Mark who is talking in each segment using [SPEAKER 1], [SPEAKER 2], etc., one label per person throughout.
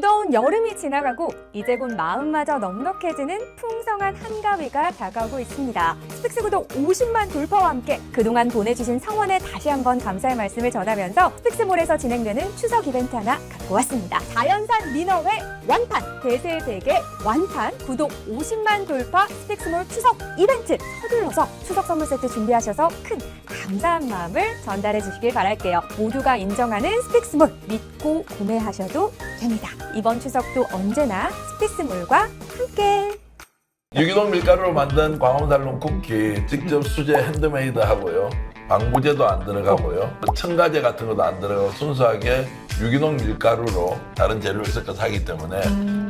[SPEAKER 1] 무더운 여름이 지나가고 이제 곧 마음마저 넉넉해지는 풍성한 한가위가 다가오고 있습니다. 스픽스 구독 50만 돌파와 함께 그동안 보내주신 성원에 다시 한번 감사의 말씀을 전하면서 스픽스몰에서 진행되는 추석 이벤트 하나 갖고 왔습니다. 자연산 민어회 완판, 대세대게 완판, 구독 50만 돌파 스픽스몰 추석 이벤트 서둘러서 추석 선물 세트 준비하셔서 큰 감사한 마음을 전달해 주시길 바랄게요. 모두가 인정하는 스픽스몰 믿고 구매하셔도 됩니다. 이번 추석도 언제나 스픽스몰과 함께.
[SPEAKER 2] 유기농 밀가루로 만든 광화문달롱 쿠키 직접 수제 핸드메이드 하고요. 방부제도 안 들어가고요. 첨가제 같은 것도 안 들어가고 순수하게 유기농 밀가루로 다른 재료를 섞어서 하기 때문에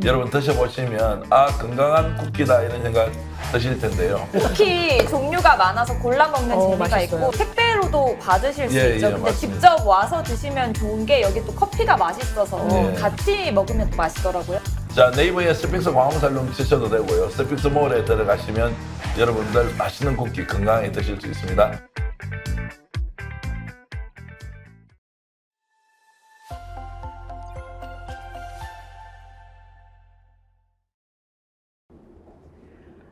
[SPEAKER 2] 여러분 드셔보시면 아 건강한 쿠키다 이런 생각 드실 텐데요.
[SPEAKER 3] 쿠키 종류가 많아서 골라 먹는 재미가
[SPEAKER 1] 맛있어요.
[SPEAKER 3] 있고 택배로도 받으실 수
[SPEAKER 2] 예,
[SPEAKER 3] 있죠.
[SPEAKER 2] 예,
[SPEAKER 3] 근데
[SPEAKER 2] 맞습니다.
[SPEAKER 3] 직접 와서 드시면 좋은 게 여기 또 커피가 맛있어서
[SPEAKER 2] 예.
[SPEAKER 3] 같이 먹으면 또 맛있더라고요.
[SPEAKER 2] 자 네이버에 스픽스 광화문달롱 치셔도 되고요. 스픽스몰에 들어가시면 여러분들 맛있는 쿠키 건강하게 드실 수 있습니다.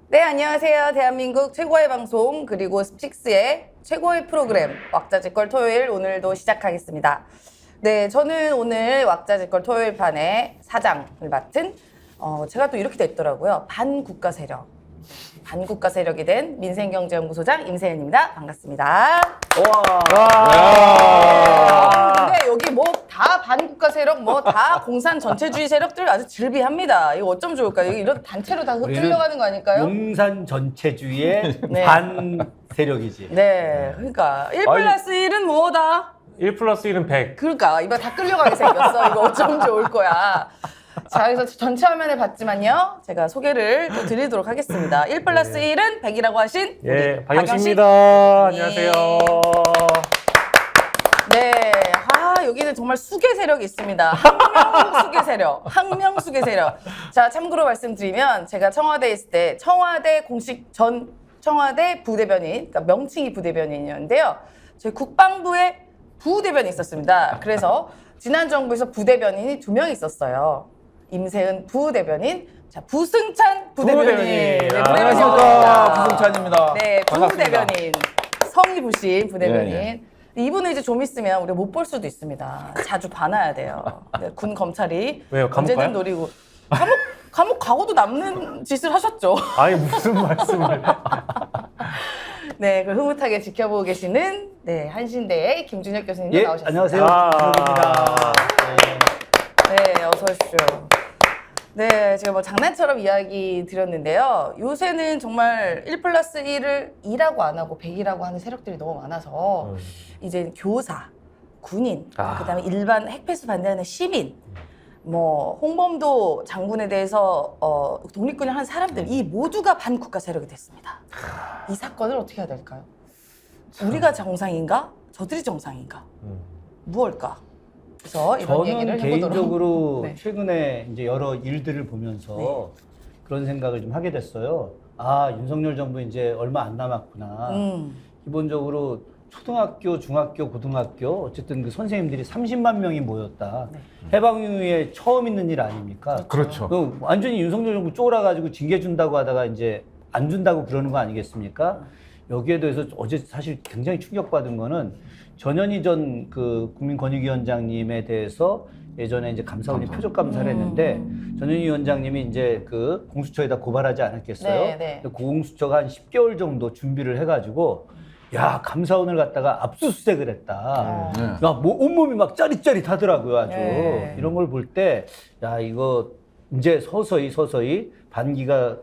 [SPEAKER 4] 네, 안녕하세요. 대한민국 최고의 방송 그리고 스픽스의 최고의 프로그램 왁자지껄 토요일 오늘도 시작하겠습니다. 네, 저는 오늘 왁자지껄 토요일 판의 사장을 맡은 제가 또 이렇게 됐더라고요. 반국가 세력. 반국가 세력이 된 민생경제연구소장 임세은입니다. 반갑습니다. 근데 여기 뭐 다 반국가 세력, 뭐 다 공산 전체주의 세력들 아주 즐비합니다. 이거 어쩜 좋을까요? 이런 단체로 다 흩어져가는 거 아닐까요?
[SPEAKER 5] 용산 전체주의의
[SPEAKER 4] 네.
[SPEAKER 5] 반 세력이지.
[SPEAKER 4] 네, 그러니까 1 플러스 1은 뭐다?
[SPEAKER 6] 1 플러스 1은 100.
[SPEAKER 4] 그러니까 이거 다 끌려가게 생겼어. 이거 어쩜 좋을 거야. 자, 그래서 전체 화면에 봤지만요. 제가 소개를 또 드리도록 하겠습니다. 1 플러스 1은 100이라고 하신
[SPEAKER 6] 예,
[SPEAKER 4] 우리
[SPEAKER 6] 박영식입니다.
[SPEAKER 4] 박영식.
[SPEAKER 6] 안녕하세요.
[SPEAKER 4] 네. 아, 여기는 정말 수계 세력이 있습니다. 항명 수계 세력. 항명 수계 세력. 자, 참고로 말씀드리면 제가 청와대에 있을 때 청와대 공식 전 청와대 부대변인, 그러니까 명칭이 부대변인이었는데요. 저희 국방부에 부대변인이 있었습니다. 그래서 지난 정부에서 부대변인이 2명 있었어요. 임세은 부대변인, 자, 부승찬 부대변인. 네, 부대변인.
[SPEAKER 7] 안녕하십니까, 부승찬입니다.
[SPEAKER 4] 네,
[SPEAKER 7] 반갑습니다.
[SPEAKER 4] 부대변인. 성이 부신 부대변인.
[SPEAKER 7] 예,
[SPEAKER 4] 이분은 이제 좀 있으면 우리가 못 볼 수도 있습니다. 자주 봐놔야 돼요. 네, 군 검찰이
[SPEAKER 6] 왜요? 감옥
[SPEAKER 4] 언제든
[SPEAKER 6] 가요?
[SPEAKER 4] 노리고 감옥 가고도 남는 짓을 하셨죠.
[SPEAKER 6] 아니 무슨 말씀을?
[SPEAKER 4] 네, 그 흐뭇하게 지켜보고 계시는 네, 한신대의 김준혁 교수님도
[SPEAKER 5] 예,
[SPEAKER 4] 나오셨습니다.
[SPEAKER 5] 안녕하세요.
[SPEAKER 6] 아.
[SPEAKER 5] 김준혁입니다.
[SPEAKER 4] 네, 어서 오십시오. 네, 제가 뭐 장난처럼 이야기 드렸는데요. 요새는 정말 1 플러스 1을 2라고 안 하고 100이라고 하는 세력들이 너무 많아서 이제 교사, 군인, 그다음에 일반 핵폐수 반대하는 시민, 뭐 홍범도 장군에 대해서 독립군을 한 사람들 이 모두가 반국가 세력이 됐습니다. 이 사건을 어떻게 해야 될까요? 우리가 정상인가? 저들이 정상인가? 무엇일까? 그래서 이런 얘기를
[SPEAKER 5] 저는
[SPEAKER 4] 해보도록.
[SPEAKER 5] 개인적으로
[SPEAKER 4] 네.
[SPEAKER 5] 최근에 이제 여러 일들을 보면서
[SPEAKER 4] 네.
[SPEAKER 5] 그런 생각을 좀 하게 됐어요. 아, 윤석열 정부 이제 얼마 안 남았구나. 기본적으로 초등학교, 중학교, 고등학교 어쨌든 그 선생님들이 30만 명이 모였다.
[SPEAKER 4] 네.
[SPEAKER 5] 해방 이후에 처음 있는 일 아닙니까?
[SPEAKER 7] 그렇죠.
[SPEAKER 5] 그 완전히 윤석열 정부 쫄아가지고 징계 준다고 하다가 이제 안 준다고 그러는 거 아니겠습니까? 여기에 대해서 어제 사실 굉장히 충격받은 거는 전현희 전 그 국민권익위원장님에 대해서 예전에 이제 감사원이 표적 감사를 했는데 전현희 위원장님이 이제 그 공수처에다 고발하지 않았겠어요?
[SPEAKER 4] 네, 네.
[SPEAKER 5] 근데 공수처가 한 10개월 정도 준비를 해가지고 야 감사원을 갖다가 압수수색을 했다.
[SPEAKER 7] 네.
[SPEAKER 5] 야, 뭐 온몸이 막 짜릿짜릿하더라고요, 아주.
[SPEAKER 4] 네.
[SPEAKER 5] 이런 걸 볼 때, 야, 이거 이제 서서히 반기가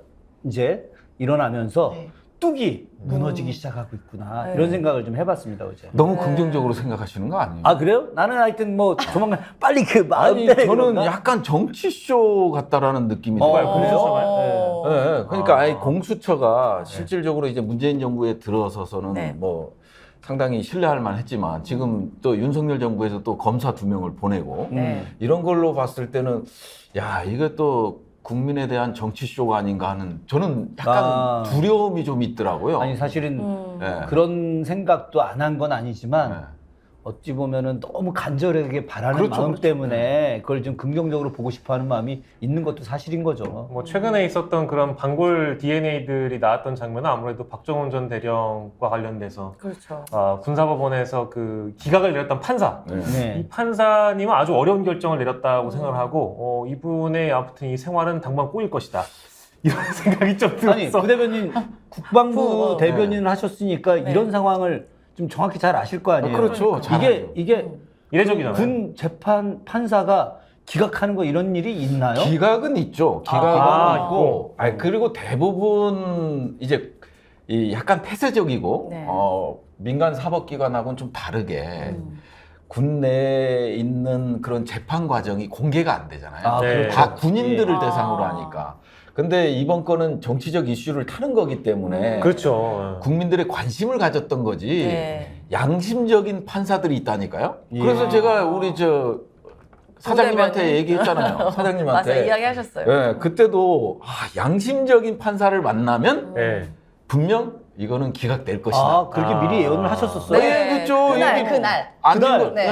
[SPEAKER 5] 이제 일어나면서
[SPEAKER 4] 네.
[SPEAKER 5] 뚝이 무너지기 시작하고 있구나.
[SPEAKER 4] 네.
[SPEAKER 5] 이런 생각을 좀 해봤습니다, 어제.
[SPEAKER 7] 너무 긍정적으로 생각하시는 거 아니에요?
[SPEAKER 5] 아, 그래요? 나는 하여튼 뭐 조만간 빨리 그
[SPEAKER 7] 아니,
[SPEAKER 5] 마음대로.
[SPEAKER 7] 저는 약간 정치쇼 같다라는 느낌이 들어요.
[SPEAKER 5] 그래요?
[SPEAKER 7] 예, 예. 그러니까 아예 공수처가 실질적으로 이제 문재인 정부에 들어서서는
[SPEAKER 4] 네.
[SPEAKER 7] 뭐 상당히 신뢰할 만했지만 지금 또 윤석열 정부에서 또 검사 2명을 보내고
[SPEAKER 4] 네.
[SPEAKER 7] 이런 걸로 봤을 때는 야 이게 또 국민에 대한 정치쇼가 아닌가 하는 저는 약간 두려움이 좀 있더라고요.
[SPEAKER 5] 아니, 사실은
[SPEAKER 7] 예.
[SPEAKER 5] 그런 생각도 안 한 건 아니지만
[SPEAKER 7] 예.
[SPEAKER 5] 어찌 보면은 너무 간절하게 바라는
[SPEAKER 7] 그렇죠,
[SPEAKER 5] 마음
[SPEAKER 7] 그렇죠.
[SPEAKER 5] 때문에 그걸 좀 긍정적으로 보고 싶어하는 마음이 있는 것도 사실인 거죠.
[SPEAKER 6] 뭐 최근에 있었던 그런 방골 DNA들이 나왔던 장면은 아무래도 박정훈 전 대령과 관련돼서
[SPEAKER 4] 그렇죠.
[SPEAKER 6] 군사법원에서 그 기각을 내렸던 판사.
[SPEAKER 7] 네.
[SPEAKER 5] 네.
[SPEAKER 6] 이 판사님은 아주 어려운 결정을 내렸다고 생각을 하고 이분의 아무튼 이 생활은 당분간 꼬일 것이다. 이런 생각이 좀
[SPEAKER 5] 아니
[SPEAKER 6] 들었어.
[SPEAKER 5] 부 대변인 국방부
[SPEAKER 4] 어,
[SPEAKER 5] 대변인을 하셨으니까
[SPEAKER 4] 네.
[SPEAKER 5] 이런 상황을 좀 정확히 잘 아실 거 아니에요.
[SPEAKER 7] 그렇죠. 잘 알죠.
[SPEAKER 5] 이게
[SPEAKER 6] 이례적이잖아요.
[SPEAKER 5] 군 재판 판사가 기각하는 거 이런 일이 있나요?
[SPEAKER 7] 기각은 있죠. 기각은
[SPEAKER 6] 아,
[SPEAKER 7] 있고, 그리고 대부분 이제 이 약간 폐쇄적이고
[SPEAKER 4] 네.
[SPEAKER 7] 민간 사법기관하고는 좀 다르게 군 내에 있는 그런 재판 과정이 공개가 안 되잖아요.
[SPEAKER 5] 아,
[SPEAKER 6] 네.
[SPEAKER 5] 그렇죠.
[SPEAKER 7] 다 군인들을
[SPEAKER 4] 예.
[SPEAKER 7] 대상으로
[SPEAKER 4] 아.
[SPEAKER 7] 하니까. 근데 이번 건은 정치적 이슈를 타는 거기 때문에
[SPEAKER 6] 그렇죠.
[SPEAKER 7] 국민들의 관심을 가졌던 거지.
[SPEAKER 4] 네.
[SPEAKER 7] 양심적인 판사들이 있다니까요.
[SPEAKER 5] 예.
[SPEAKER 7] 그래서 제가 우리 사장님한테
[SPEAKER 4] 대변인.
[SPEAKER 7] 얘기했잖아요.
[SPEAKER 4] 맞아,
[SPEAKER 7] 사장님한테.
[SPEAKER 4] 이야기하셨어요.
[SPEAKER 7] 예, 그때도 양심적인 판사를 만나면
[SPEAKER 6] 네.
[SPEAKER 7] 분명 이거는 기각될 것이다.
[SPEAKER 5] 아, 그렇게 미리 예언을 하셨었어요?
[SPEAKER 7] 네, 그렇죠.
[SPEAKER 4] 그날,
[SPEAKER 7] 여기
[SPEAKER 4] 그날.
[SPEAKER 7] 안진걸,
[SPEAKER 4] 네.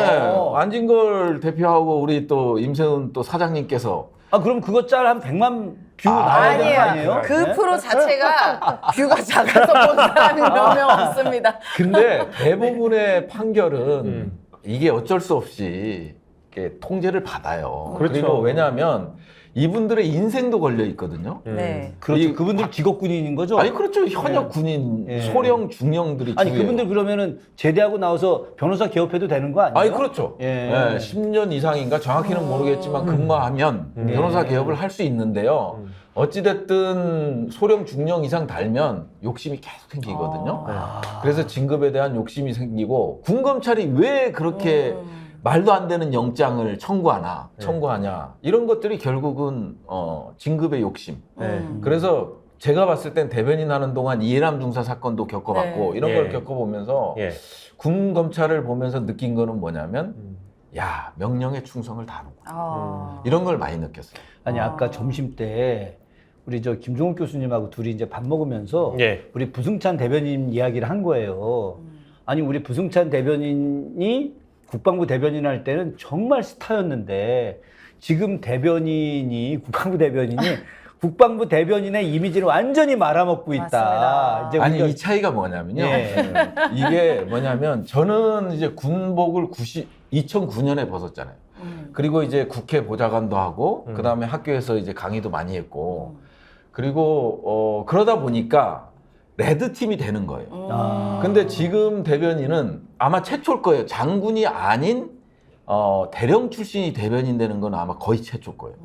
[SPEAKER 7] 안진걸 대표하고 우리 또 임세훈 또 사장님께서
[SPEAKER 5] 아, 그럼 그거 짤 한 100만 뷰 나와야 되는 거 아니에요?
[SPEAKER 4] 그
[SPEAKER 5] 네?
[SPEAKER 4] 프로 자체가 뷰가 작아서 본 사람이 몇 명 없습니다.
[SPEAKER 7] 근데 대부분의 판결은
[SPEAKER 6] 음.
[SPEAKER 7] 이게 어쩔 수 없이 이렇게 통제를 받아요.
[SPEAKER 6] 그렇죠.
[SPEAKER 7] 그리고 왜냐하면 이분들의 인생도 걸려 있거든요.
[SPEAKER 4] 네.
[SPEAKER 5] 그렇죠. 그분들 직업 군인인 거죠?
[SPEAKER 7] 아니 그렇죠. 현역 군인,
[SPEAKER 5] 예.
[SPEAKER 7] 소령, 중령들이
[SPEAKER 5] 아니,
[SPEAKER 7] 주예요.
[SPEAKER 5] 그분들 그러면은 제대하고 나와서 변호사 개업해도 되는 거 아니에요?
[SPEAKER 7] 아니 그렇죠.
[SPEAKER 5] 예.
[SPEAKER 7] 예, 10년 이상인가 정확히는 모르겠지만 근무하면 변호사
[SPEAKER 5] 예.
[SPEAKER 7] 개업을 할 수 있는데요. 어찌됐든 소령, 중령 이상 달면 욕심이 계속 생기거든요.
[SPEAKER 5] 아.
[SPEAKER 7] 그래서 진급에 대한 욕심이 생기고 군 검찰이 왜 그렇게 말도 안 되는 영장을 청구하냐 이런 것들이 결국은 진급의 욕심.
[SPEAKER 6] 네.
[SPEAKER 7] 그래서 제가 봤을 땐 대변인 하는 동안 이해람 중사 사건도 겪어봤고
[SPEAKER 4] 네.
[SPEAKER 7] 이런
[SPEAKER 6] 예.
[SPEAKER 7] 걸 겪어보면서
[SPEAKER 6] 예.
[SPEAKER 7] 군 검찰을 보면서 느낀 거는 뭐냐면 야 명령에 충성을 다하는구나
[SPEAKER 4] 아.
[SPEAKER 7] 이런 걸 많이 느꼈어요.
[SPEAKER 5] 아니, 아까 점심 때 우리 김종욱 교수님하고 둘이 이제 밥 먹으면서
[SPEAKER 6] 예.
[SPEAKER 5] 우리 부승찬 대변인 이야기를 한 거예요. 아니, 우리 부승찬 대변인이 국방부 대변인 할 때는 정말 스타였는데 지금 국방부 대변인이 국방부 대변인의 이미지를 완전히 말아먹고 있다.
[SPEAKER 4] 맞습니다.
[SPEAKER 5] 이제
[SPEAKER 7] 아니
[SPEAKER 5] 우리가-
[SPEAKER 7] 이 차이가 뭐냐면요.
[SPEAKER 5] 예.
[SPEAKER 7] 이게 뭐냐면 저는 이제 군복을 2009년에 벗었잖아요. 그리고 이제 국회 보좌관도 하고 그다음에 학교에서 이제 강의도 많이 했고 그리고 그러다 보니까 레드 팀이 되는 거예요.
[SPEAKER 5] 아.
[SPEAKER 7] 근데 지금 대변인은 아마 최초일 거예요. 장군이 아닌 대령 출신이 대변인 되는 건 아마 거의 최초일 거예요.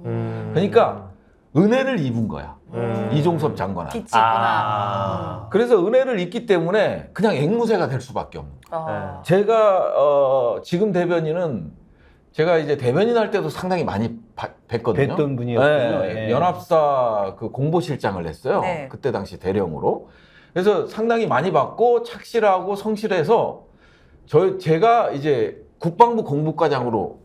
[SPEAKER 7] 그러니까 은혜를 입은 거야. 이종섭 장관한테.
[SPEAKER 4] 빛이 있구나.
[SPEAKER 7] 그래서 은혜를 입기 때문에 그냥 앵무새가 될 수밖에 없는 거예요.
[SPEAKER 4] 아.
[SPEAKER 7] 제가 지금 대변인은 제가 이제 대변인 할 때도 상당히 많이 뵀거든요.
[SPEAKER 5] 뵀던 분이었군요.
[SPEAKER 7] 네,
[SPEAKER 5] 예.
[SPEAKER 7] 연합사 그 공보실장을 했어요.
[SPEAKER 4] 네.
[SPEAKER 7] 그때 당시 대령으로. 그래서 상당히 많이 받고 착실하고 성실해서 제가 이제 국방부 공부과장으로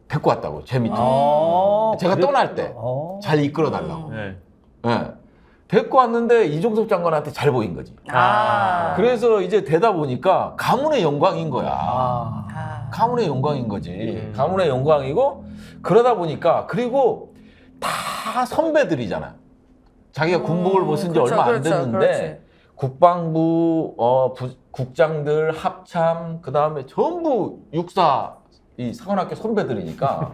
[SPEAKER 7] 데리고 왔다고 제 밑에.
[SPEAKER 5] 아,
[SPEAKER 7] 제가
[SPEAKER 5] 그래?
[SPEAKER 7] 떠날 때 잘
[SPEAKER 5] 아.
[SPEAKER 7] 이끌어 달라고.
[SPEAKER 6] 네.
[SPEAKER 7] 예. 데리고 왔는데 이종섭 장관한테 잘 보인 거지.
[SPEAKER 4] 아.
[SPEAKER 7] 그래서 이제 되다 보니까 가문의 영광인 거야.
[SPEAKER 5] 아.
[SPEAKER 4] 아.
[SPEAKER 7] 가문의 영광인 거지. 가문의 영광이고 그러다 보니까 그리고 다 선배들이잖아요. 자기가 군복을 벗은 지
[SPEAKER 4] 그렇죠,
[SPEAKER 7] 얼마 안
[SPEAKER 4] 그렇죠,
[SPEAKER 7] 됐는데
[SPEAKER 4] 그렇지.
[SPEAKER 7] 국방부 국장들 합참 그다음에 전부 육사 이 사관학교 선배들이니까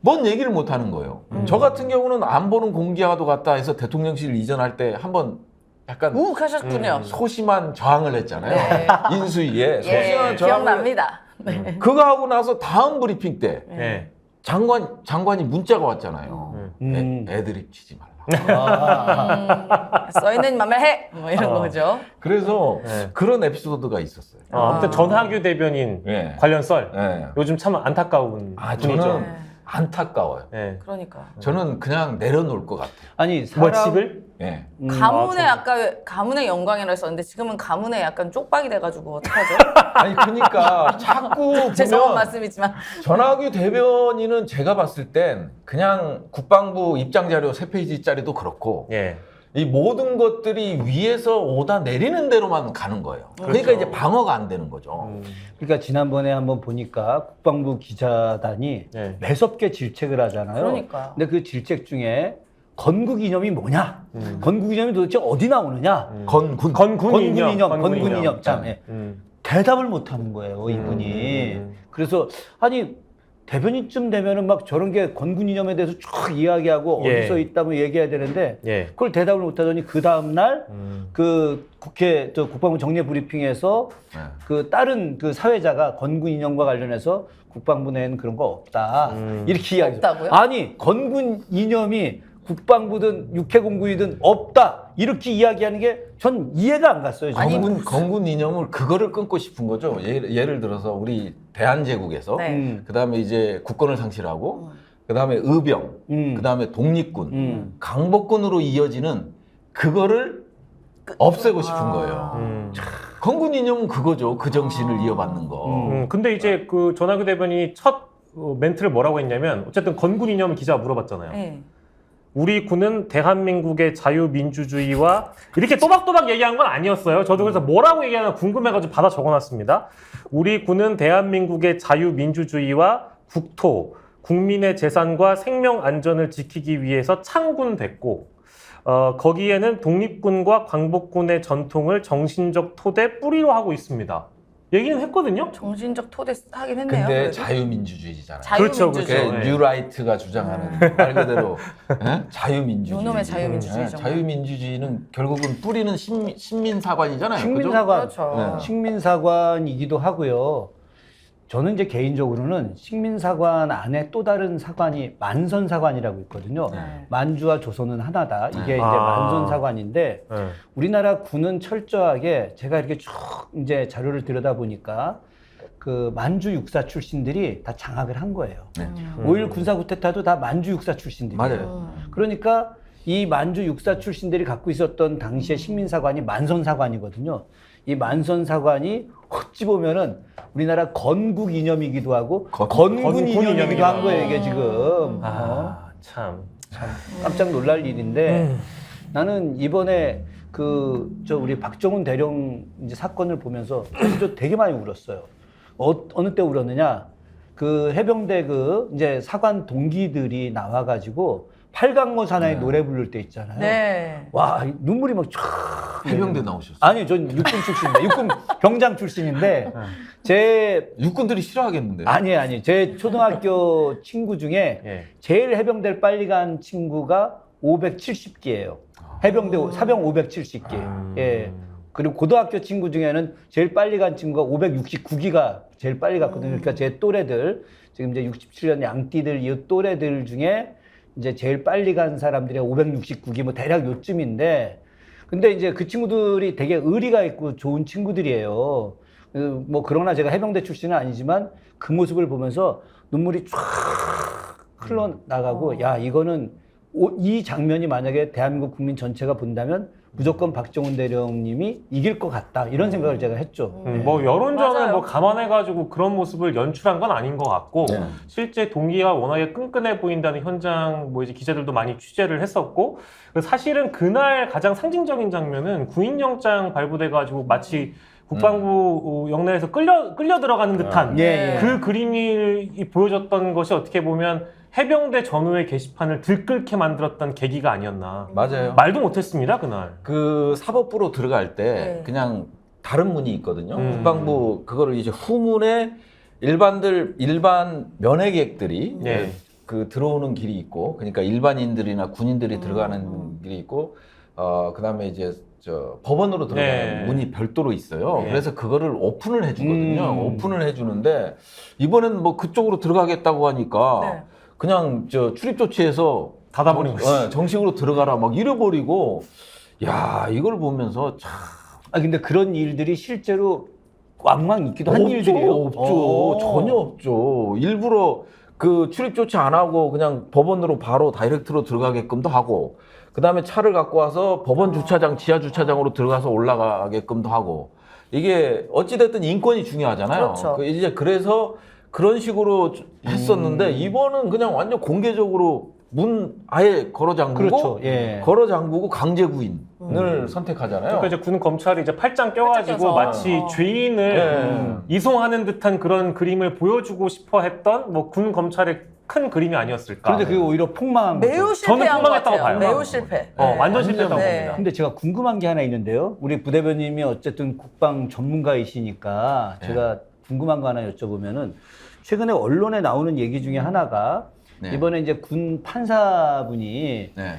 [SPEAKER 7] 뭔 얘기를 못 하는 거예요. 저 같은 경우는 안보는 공기와도 같다 해서 대통령실 이전할 때 한번 약간
[SPEAKER 4] 우욱하셨군요.
[SPEAKER 7] 소심한 저항을 했잖아요.
[SPEAKER 4] 네.
[SPEAKER 7] 인수위에
[SPEAKER 4] 예,
[SPEAKER 7] 소심한 저항을
[SPEAKER 4] 기억납니다. 네.
[SPEAKER 7] 그거 하고 나서 다음 브리핑 때
[SPEAKER 6] 네.
[SPEAKER 7] 장관이 문자가 왔잖아요.
[SPEAKER 5] 음.
[SPEAKER 7] 애드립 치지 말라.
[SPEAKER 4] 써있는 맘을 해! 뭐 이런 거죠.
[SPEAKER 7] 그래서
[SPEAKER 6] 네.
[SPEAKER 7] 그런 에피소드가 있었어요.
[SPEAKER 6] 아무튼 전하규 대변인
[SPEAKER 7] 예.
[SPEAKER 6] 관련 썰.
[SPEAKER 7] 예.
[SPEAKER 6] 요즘 참 안타까운 분이죠.
[SPEAKER 7] 저는
[SPEAKER 4] 네.
[SPEAKER 7] 안타까워요.
[SPEAKER 6] 네.
[SPEAKER 4] 그러니까.
[SPEAKER 7] 저는 그냥 내려놓을 것 같아요.
[SPEAKER 5] 아니,
[SPEAKER 6] 뭐
[SPEAKER 5] 사람
[SPEAKER 6] 집을?
[SPEAKER 7] 예.
[SPEAKER 4] 가문의 아까 가문의 영광이라 했었는데 지금은 가문의 약간 쪽박이 돼가지고 어떡하죠?
[SPEAKER 7] 아니 그러니까 자꾸
[SPEAKER 4] 죄송한
[SPEAKER 7] 보면
[SPEAKER 4] 말씀이지만
[SPEAKER 7] 전하규 대변인은 제가 봤을 땐 그냥 국방부 입장 자료 3페이지짜리도 그렇고
[SPEAKER 6] 예.
[SPEAKER 7] 이 모든 것들이 위에서 오다 내리는 대로만 가는 거예요. 그러니까
[SPEAKER 6] 그렇죠.
[SPEAKER 7] 이제 방어가 안 되는 거죠.
[SPEAKER 5] 그러니까 지난번에 한번 보니까 국방부 기자단이
[SPEAKER 6] 네.
[SPEAKER 5] 매섭게 질책을 하잖아요.
[SPEAKER 4] 그러니까.
[SPEAKER 5] 근데 그 질책 중에 건국 이념이 뭐냐? 건국 이념이 도대체 어디 나오느냐?
[SPEAKER 7] 건군.
[SPEAKER 5] 건군 이념. 참, 예.
[SPEAKER 6] 음.
[SPEAKER 5] 대답을 못 하는 거예요, 이분이. 그래서 아니 대변인쯤 되면은 막 저런 게 건군 이념에 대해서 쭉 이야기하고
[SPEAKER 6] 예.
[SPEAKER 5] 어디서 있다면 얘기해야 되는데
[SPEAKER 6] 예.
[SPEAKER 5] 그걸 대답을 못 하더니 그 다음 날
[SPEAKER 6] 음.
[SPEAKER 5] 그 국회 국방부 정례 브리핑에서
[SPEAKER 7] 네.
[SPEAKER 5] 그 다른 그 사회자가 건군 이념과 관련해서 국방부 내에는 그런 거 없다 이렇게 이야기해요.
[SPEAKER 4] 없다고요?
[SPEAKER 5] 아니 건군 이념이 국방부든 육해공군이든 없다 이렇게 이야기하는 게 전 이해가 안 갔어요. 저는.
[SPEAKER 7] 건군 이념을 그거를 끊고 싶은 거죠. 예를 들어서 우리 대한제국에서
[SPEAKER 4] 네.
[SPEAKER 7] 그다음에 이제 국권을 상실하고 그다음에 의병, 그다음에 독립군, 강복군으로 이어지는 그거를 없애고 싶은 거예요. 건군 이념은 그거죠. 그 정신을 이어받는 거.
[SPEAKER 6] 근데 이제 그 전하규 대변인이 첫 멘트를 뭐라고 했냐면 어쨌든 건군 이념 기자가 물어봤잖아요.
[SPEAKER 4] 네.
[SPEAKER 6] 우리 군은 대한민국의 자유민주주의와 이렇게 또박또박 얘기한 건 아니었어요. 저도 그래서 뭐라고 얘기하나 궁금해가지고 받아 적어놨습니다. 우리 군은 대한민국의 자유민주주의와 국토, 국민의 재산과 생명 안전을 지키기 위해서 창군됐고 거기에는 독립군과 광복군의 전통을 정신적 토대 뿌리로 하고 있습니다. 얘기는 했거든요.
[SPEAKER 4] 정신적 토대 하긴 했네요.
[SPEAKER 7] 근데
[SPEAKER 4] 그래도.
[SPEAKER 7] 자유민주주의잖아요.
[SPEAKER 6] 그렇죠,
[SPEAKER 7] 그게
[SPEAKER 6] 그렇죠. 네.
[SPEAKER 7] 뉴라이트가 주장하는 말 그대로 예? 자유민주주의.
[SPEAKER 4] 요놈의 자유민주주의
[SPEAKER 7] 예,
[SPEAKER 4] 정말.
[SPEAKER 7] 자유민주주의는 결국은 뿌리는 신민사관이잖아요.
[SPEAKER 5] 식민사관,
[SPEAKER 4] 그렇죠.
[SPEAKER 7] 네.
[SPEAKER 5] 식민사관이기도 하고요. 저는 이제 개인적으로는 식민사관 안에 또 다른 사관이 만선사관이라고 있거든요.
[SPEAKER 4] 네.
[SPEAKER 5] 만주와 조선은 하나다. 이게 이제
[SPEAKER 6] 아.
[SPEAKER 5] 만선사관인데
[SPEAKER 6] 네.
[SPEAKER 5] 우리나라 군은 철저하게 제가 이렇게 쭉 이제 자료를 들여다 보니까 그 만주 육사 출신들이 다 장악을 한 거예요.
[SPEAKER 7] 네.
[SPEAKER 5] 5.1 군사 쿠데타도 다 만주 육사 출신들이에요.
[SPEAKER 7] 맞아요.
[SPEAKER 5] 그러니까 이 만주 육사 출신들이 갖고 있었던 당시의 식민사관이 만선사관이거든요. 이 만선사관이 어찌 보면은 우리나라 건국 이념이기도 하고 건군
[SPEAKER 6] 건군
[SPEAKER 5] 이념이기도
[SPEAKER 6] 이념이기도
[SPEAKER 5] 한 거예요,
[SPEAKER 6] 하고.
[SPEAKER 5] 이게 지금.
[SPEAKER 6] 참.
[SPEAKER 5] 깜짝 놀랄 일인데 나는 이번에 우리 박정훈 대령 이제 사건을 보면서 저 되게 많이 울었어요. 어느 때 울었느냐? 그 해병대 이제 사관 동기들이 나와가지고 팔강모 사나이 노래 부를 때 있잖아요.
[SPEAKER 4] 네.
[SPEAKER 5] 와, 눈물이 막 쫙.
[SPEAKER 7] 해병대 나오셨어요.
[SPEAKER 5] 아니, 전 육군 출신인데, 육군 병장 출신인데, 제,
[SPEAKER 7] 육군들이 싫어하겠는데.
[SPEAKER 5] 아니, 제 초등학교 친구 중에
[SPEAKER 6] 예.
[SPEAKER 5] 제일 해병대를 빨리 간 친구가 570기예요. 해병대 사병 570기. 예. 그리고 고등학교 친구 중에는 제일 빨리 간 친구가 569기가 제일 빨리 갔거든요. 그러니까 제 또래들, 지금 이제 67년 양띠들 이 또래들 중에 이제 제일 빨리 간 사람들이 569기 뭐 대략 요쯤인데, 근데 이제 그 친구들이 되게 의리가 있고 좋은 친구들이에요. 뭐 그러나 제가 해병대 출신은 아니지만 그 모습을 보면서 눈물이 쫙 흘러나가고, 야, 이거는 이 장면이 만약에 대한민국 국민 전체가 본다면 무조건 박정훈 대령님이 이길 것 같다, 이런 생각을 제가 했죠.
[SPEAKER 6] 뭐 여론전을
[SPEAKER 4] 맞아요.
[SPEAKER 6] 뭐 감안해가지고 그런 모습을 연출한 건 아닌 것 같고
[SPEAKER 7] 네.
[SPEAKER 6] 실제 동기가 워낙에 끈끈해 보인다는 현장 뭐 이제 기자들도 많이 취재를 했었고 사실은 그날 가장 상징적인 장면은 구인영장 발부돼가지고 마치 국방부 영내에서 끌려 들어가는 듯한
[SPEAKER 5] 예, 예.
[SPEAKER 6] 그 그림이 보여졌던 것이 어떻게 보면 해병대 전후의 게시판을 들끓게 만들었던 계기가 아니었나.
[SPEAKER 7] 맞아요.
[SPEAKER 6] 말도 못했습니다 그날.
[SPEAKER 7] 그 사법부로 들어갈 때
[SPEAKER 4] 네.
[SPEAKER 7] 그냥 다른 문이 있거든요. 국방부 그거를 이제 후문에 일반 면회객들이
[SPEAKER 6] 네.
[SPEAKER 7] 그 들어오는 길이 있고, 그러니까 일반인들이나 군인들이 들어가는 길이 있고, 그다음에 이제 법원으로 들어가는
[SPEAKER 6] 네.
[SPEAKER 7] 문이 별도로 있어요.
[SPEAKER 6] 네.
[SPEAKER 7] 그래서 그거를 오픈을 해주거든요. 오픈을 해주는데 이번엔 뭐 그쪽으로 들어가겠다고 하니까
[SPEAKER 4] 네.
[SPEAKER 7] 그냥 출입 조치해서
[SPEAKER 6] 닫아버린 거지.
[SPEAKER 7] 정식으로 들어가라 막 이래버리고, 야, 이걸 보면서 참
[SPEAKER 5] 근데 그런 일들이 실제로 왕왕 있기도 한 일들이에요.
[SPEAKER 7] 없죠. 전혀 없죠. 일부러 그 출입 조치 안 하고 그냥 법원으로 바로 다이렉트로 들어가게끔도 하고, 그 다음에 차를 갖고 와서 법원 주차장, 지하 주차장으로 들어가서 올라가게끔도 하고, 이게 어찌됐든 인권이 중요하잖아요.
[SPEAKER 4] 그렇죠.
[SPEAKER 7] 이제 그래서 그런 식으로 했었는데, 이번은 그냥 완전 공개적으로 문 아예 걸어 잠그고
[SPEAKER 5] 그렇죠. 예.
[SPEAKER 7] 걸어 잠그고 강제 구인을 선택하잖아요.
[SPEAKER 6] 그러니까 이제 군 검찰이 이제 팔짱 껴가지고
[SPEAKER 3] 껴서.
[SPEAKER 6] 마치 죄인을
[SPEAKER 7] 네.
[SPEAKER 6] 이송하는 듯한 그런 그림을 보여주고 싶어 했던 뭐 군 검찰의 큰 그림이 아니었을까.
[SPEAKER 5] 그런데 그게 오히려 폭망한 거죠.
[SPEAKER 4] 매우 실패한 것
[SPEAKER 6] 폭망했다고
[SPEAKER 4] 같아요.
[SPEAKER 6] 봐요.
[SPEAKER 4] 매우 실패.
[SPEAKER 6] 완전 실패했다고
[SPEAKER 4] 네.
[SPEAKER 6] 봅니다.
[SPEAKER 5] 근데 제가 궁금한 게 하나 있는데요. 우리 부대변님이 어쨌든 국방 전문가이시니까 제가 궁금한 거 하나 여쭤보면은 최근에 언론에 나오는 얘기 중에 하나가
[SPEAKER 7] 네.
[SPEAKER 5] 이번에 이제 군 판사분이
[SPEAKER 7] 네.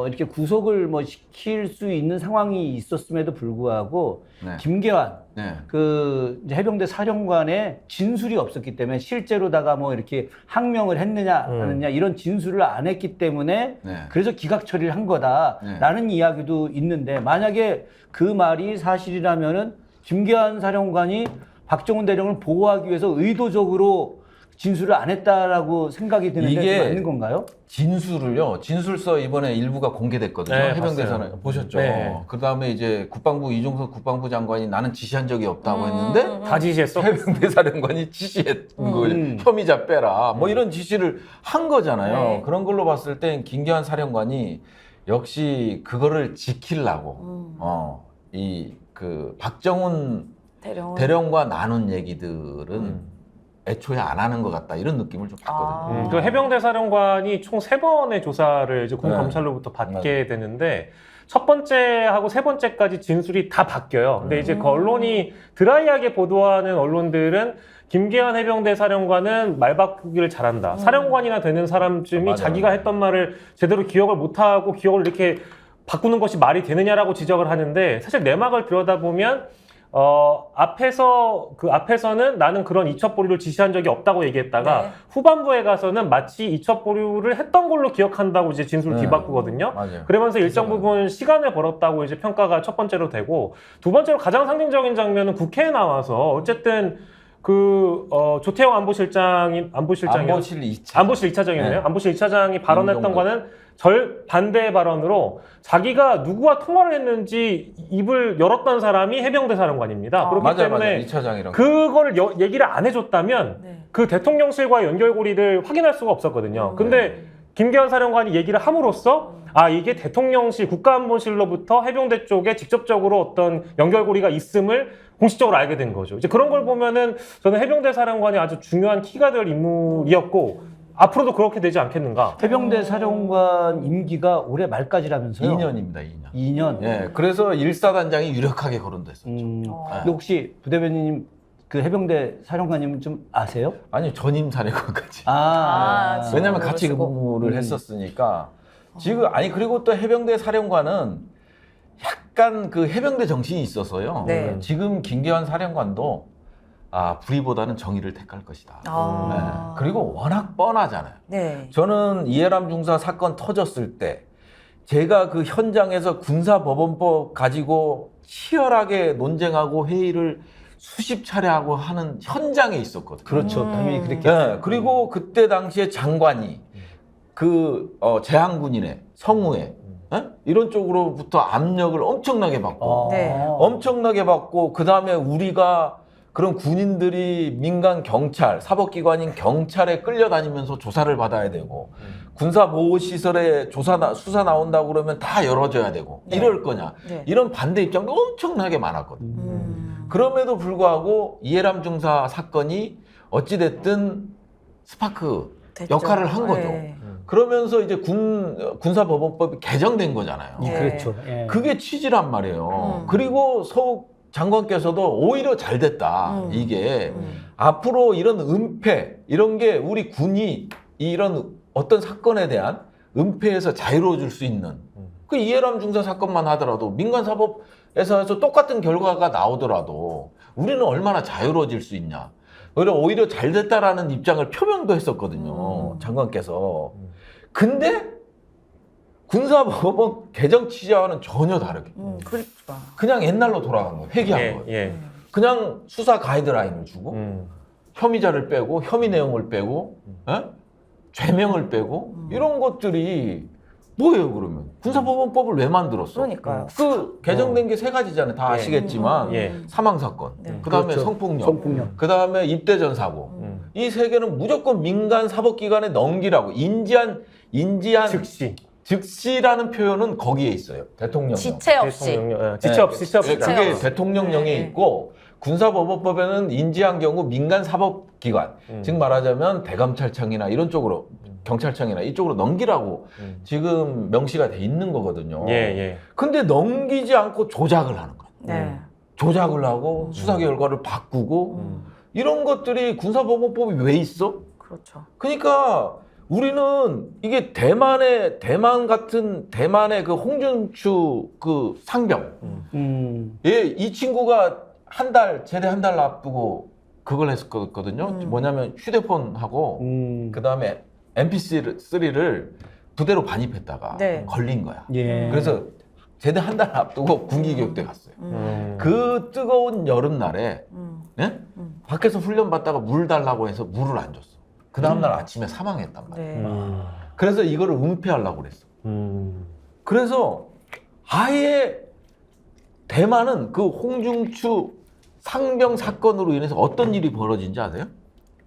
[SPEAKER 5] 이렇게 구속을 뭐 시킬 수 있는 상황이 있었음에도 불구하고
[SPEAKER 7] 네.
[SPEAKER 5] 김계환
[SPEAKER 7] 네.
[SPEAKER 5] 그 이제 해병대 사령관의 진술이 없었기 때문에 실제로다가 뭐 이렇게 항명을 했느냐 안 했느냐 이런 진술을 안 했기 때문에
[SPEAKER 7] 네.
[SPEAKER 5] 그래서 기각 처리를 한 거다라는 이야기도 있는데 만약에 그 말이 사실이라면은 김계환 사령관이 박정훈 대령을 보호하기 위해서 의도적으로 진술을 안 했다라고 생각이 드는데
[SPEAKER 7] 이게
[SPEAKER 5] 그게 맞는 건가요?
[SPEAKER 7] 진술을요. 진술서 이번에 일부가 공개됐거든요.
[SPEAKER 6] 네,
[SPEAKER 7] 해병대사는
[SPEAKER 6] 봤어요.
[SPEAKER 7] 보셨죠.
[SPEAKER 6] 네.
[SPEAKER 7] 그다음에 이제 국방부 이종석 국방부 장관이 나는 지시한 적이 없다고 했는데
[SPEAKER 6] 다 지시했어.
[SPEAKER 7] 해병대 사령관이 지시했 걸 혐의자 빼라 뭐 이런 지시를 한 거잖아요.
[SPEAKER 4] 네.
[SPEAKER 7] 그런 걸로 봤을 땐 김계환 사령관이 역시 그거를 지키려고 이 그 박정훈 대령과 나눈 얘기들은 애초에 안 하는 것 같다 이런 느낌을 좀 받거든요.
[SPEAKER 6] 그 해병대 사령관이 총 3번의 조사를 이제 군
[SPEAKER 7] 네.
[SPEAKER 6] 검찰로부터 받게 되는데 첫 번째하고 세 번째까지 진술이 다 바뀌어요. 근데 이제 그 언론이 드라이하게 보도하는 언론들은 김계환 해병대 사령관은 말 바꾸기를 잘한다. 사령관이나 되는 사람쯤이
[SPEAKER 7] 맞아요.
[SPEAKER 6] 자기가 했던 말을 제대로 기억을 못하고 기억을 이렇게 바꾸는 것이 말이 되느냐라고 지적을 하는데 사실 내막을 들여다보면 앞에서는 나는 그런 이첩보류를 지시한 적이 없다고 얘기했다가
[SPEAKER 4] 네.
[SPEAKER 6] 후반부에 가서는 마치 이첩보류를 했던 걸로 기억한다고 이제 진술을
[SPEAKER 7] 네.
[SPEAKER 6] 뒤바꾸거든요.
[SPEAKER 7] 맞아요.
[SPEAKER 6] 그러면서 일정 부분 시간을 벌었다고 이제 평가가 첫 번째로 되고 두 번째로 가장 상징적인 장면은 국회에 나와서 어쨌든 조태영 안보실장이요?
[SPEAKER 7] 안보실 2차.
[SPEAKER 6] 안보실 2차장이네요.
[SPEAKER 7] 네.
[SPEAKER 6] 안보실 2차장이 발언했던
[SPEAKER 7] 임종덕.
[SPEAKER 6] 거는 절반대 발언으로 자기가 누구와 통화를 했는지 입을 열었던 사람이 해병대 사령관입니다. 그렇기
[SPEAKER 7] 맞아요,
[SPEAKER 6] 때문에
[SPEAKER 7] 맞아요. 2차장이랑
[SPEAKER 6] 그거를 얘기를 안 해줬다면
[SPEAKER 4] 네.
[SPEAKER 6] 그 대통령실과의 연결고리를 확인할 수가 없었거든요. 근데 김계환 사령관이 얘기를 함으로써 이게 대통령실, 국가안보실로부터 해병대 쪽에 직접적으로 어떤 연결고리가 있음을 공식적으로 알게 된 거죠. 이제 그런 걸 보면은 저는 해병대 사령관이 아주 중요한 키가 될 인물이었고 앞으로도 그렇게 되지 않겠는가.
[SPEAKER 5] 해병대 사령관 임기가 올해 말까지라면서요?
[SPEAKER 7] 2년입니다, 2년.
[SPEAKER 5] 2년.
[SPEAKER 7] 예, 그래서 1사단장이 유력하게 거론됐었죠.
[SPEAKER 5] 근데 혹시 부대변인 그 해병대 사령관님은 좀 아세요?
[SPEAKER 7] 아니 전임 사령관까지.
[SPEAKER 4] 아,
[SPEAKER 7] 왜냐면 같이
[SPEAKER 4] 모르시고.
[SPEAKER 7] 근무를 했었으니까. 지금 그리고 또 해병대 사령관은 약간 그 해병대 정신이 있어서요.
[SPEAKER 4] 네.
[SPEAKER 7] 지금 김계환 사령관도 불의보다는 정의를 택할 것이다.
[SPEAKER 4] 아.
[SPEAKER 7] 네. 그리고 워낙 뻔하잖아요.
[SPEAKER 4] 네.
[SPEAKER 7] 저는 이해람 중사 사건 터졌을 때 제가 그 현장에서 군사법원법 가지고 치열하게 논쟁하고 회의를 수십 차례 하고 하는 현장에 있었거든요.
[SPEAKER 5] 그렇죠. 당연히 그랬겠죠.
[SPEAKER 7] 네, 그리고 그때 당시에 장관이 제항군인의 성우에 이런 쪽으로부터 압력을 엄청나게 받고
[SPEAKER 4] 네.
[SPEAKER 7] 엄청나게 받고 그 다음에 우리가 그런 군인들이 민간 경찰, 사법기관인 경찰에 끌려다니면서 조사를 받아야 되고 군사보호시설에 수사 나온다고 그러면 다 열어줘야 되고 이럴 거냐.
[SPEAKER 4] 네.
[SPEAKER 7] 이런 반대 입장도 엄청나게 많았거든요. 그럼에도 불구하고 이해람 중사 사건이 어찌됐든 스파크
[SPEAKER 4] 됐죠.
[SPEAKER 7] 역할을 한 거죠.
[SPEAKER 4] 네.
[SPEAKER 7] 그러면서 이제 군사법원법이 개정된 거잖아요.
[SPEAKER 4] 네.
[SPEAKER 5] 그렇죠. 예.
[SPEAKER 7] 그게 취지란 말이에요. 그리고 서욱 장관께서도 오히려 잘 됐다. 이게 앞으로 이런 은폐 이런 게 우리 군이 이런 어떤 사건에 대한 은폐에서 자유로워질 수 있는 그 이해람 중사 사건만 하더라도 민간 사법에서 똑같은 결과가 나오더라도 우리는 얼마나 자유로워질 수 있냐. 오히려 잘 됐다라는 입장을 표명도 했었거든요. 장관께서. 근데 군사법원 개정 취지와는 전혀 다르게
[SPEAKER 4] 그렇죠.
[SPEAKER 7] 그냥 옛날로 돌아간 거예요. 회귀한 거예요.
[SPEAKER 6] 예.
[SPEAKER 7] 그냥 수사 가이드라인을 주고 혐의자를 빼고 혐의 내용을 빼고 죄명을 빼고 이런 것들이 뭐예요 그러면? 군사법원법을 왜 만들었어?
[SPEAKER 4] 그러니까요.
[SPEAKER 7] 그 개정된 게 세 가지잖아요. 다 아시겠지만
[SPEAKER 6] 예.
[SPEAKER 7] 사망사건,
[SPEAKER 4] 네.
[SPEAKER 7] 그다음에
[SPEAKER 5] 그렇죠.
[SPEAKER 7] 성폭력,
[SPEAKER 5] 성폭력.
[SPEAKER 7] 그다음에 입대전 사고, 이 세 개는 무조건 민간 사법기관에 넘기라고 인지한 즉시라는 표현은 거기에 있어요. 대통령령.
[SPEAKER 3] 지체 없이.
[SPEAKER 6] 지체 없이. 지체 없이.
[SPEAKER 7] 그게 대통령령에 있고 군사법원법에는 인지한 경우 민간 사법기관, 즉 말하자면 대검찰청이나 이런 쪽으로 경찰청이나 이쪽으로 넘기라고 지금 명시가 돼 있는 거거든요.
[SPEAKER 6] 예.
[SPEAKER 7] 근데 넘기지 않고 조작을 하는 거예요.
[SPEAKER 4] 네.
[SPEAKER 7] 조작을 하고 수사 결과를 바꾸고 이런 것들이 군사법원법이 왜 있어?
[SPEAKER 4] 그렇죠.
[SPEAKER 7] 그러니까 우리는 이게 대만의 그 홍준추 그 상병, 이 친구가 제대 한 달 앞두고 그걸 했었거든요. 뭐냐면 휴대폰하고 그 다음에 MP3를 부대로 반입했다가
[SPEAKER 4] 네.
[SPEAKER 7] 걸린 거야.
[SPEAKER 5] 예.
[SPEAKER 7] 그래서 제대 한 달 앞두고 군기교육대 갔어요. 그 뜨거운 여름날에 예? 밖에서 훈련 받다가 물 달라고 해서 물을 안 줬어. 그 다음날 아침에 사망했단 말이야.
[SPEAKER 4] 네.
[SPEAKER 7] 그래서 이거를 은폐하려고 그랬어. 그래서 아예 대만은 그 홍중추 상병 사건으로 인해서 어떤 일이 벌어진지 아세요?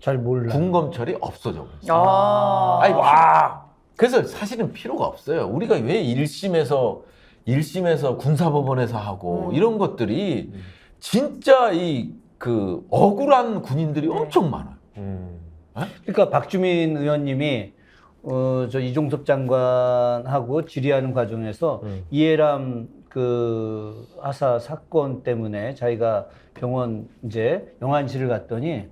[SPEAKER 5] 잘 몰라.
[SPEAKER 7] 군검찰이 없어져 버렸어.
[SPEAKER 4] 아.
[SPEAKER 7] 아니, 와. 그래서 사실은 필요가 없어요. 우리가 왜 1심에서 군사법원에서 하고 이런 것들이 진짜 그 억울한 군인들이 엄청 많아요.
[SPEAKER 5] 그러니까 박주민 의원님이 저 이종섭 장관하고 질의하는 과정에서 이해람 그 하사 사건 때문에 자기가 병원 이제 영안실을 갔더니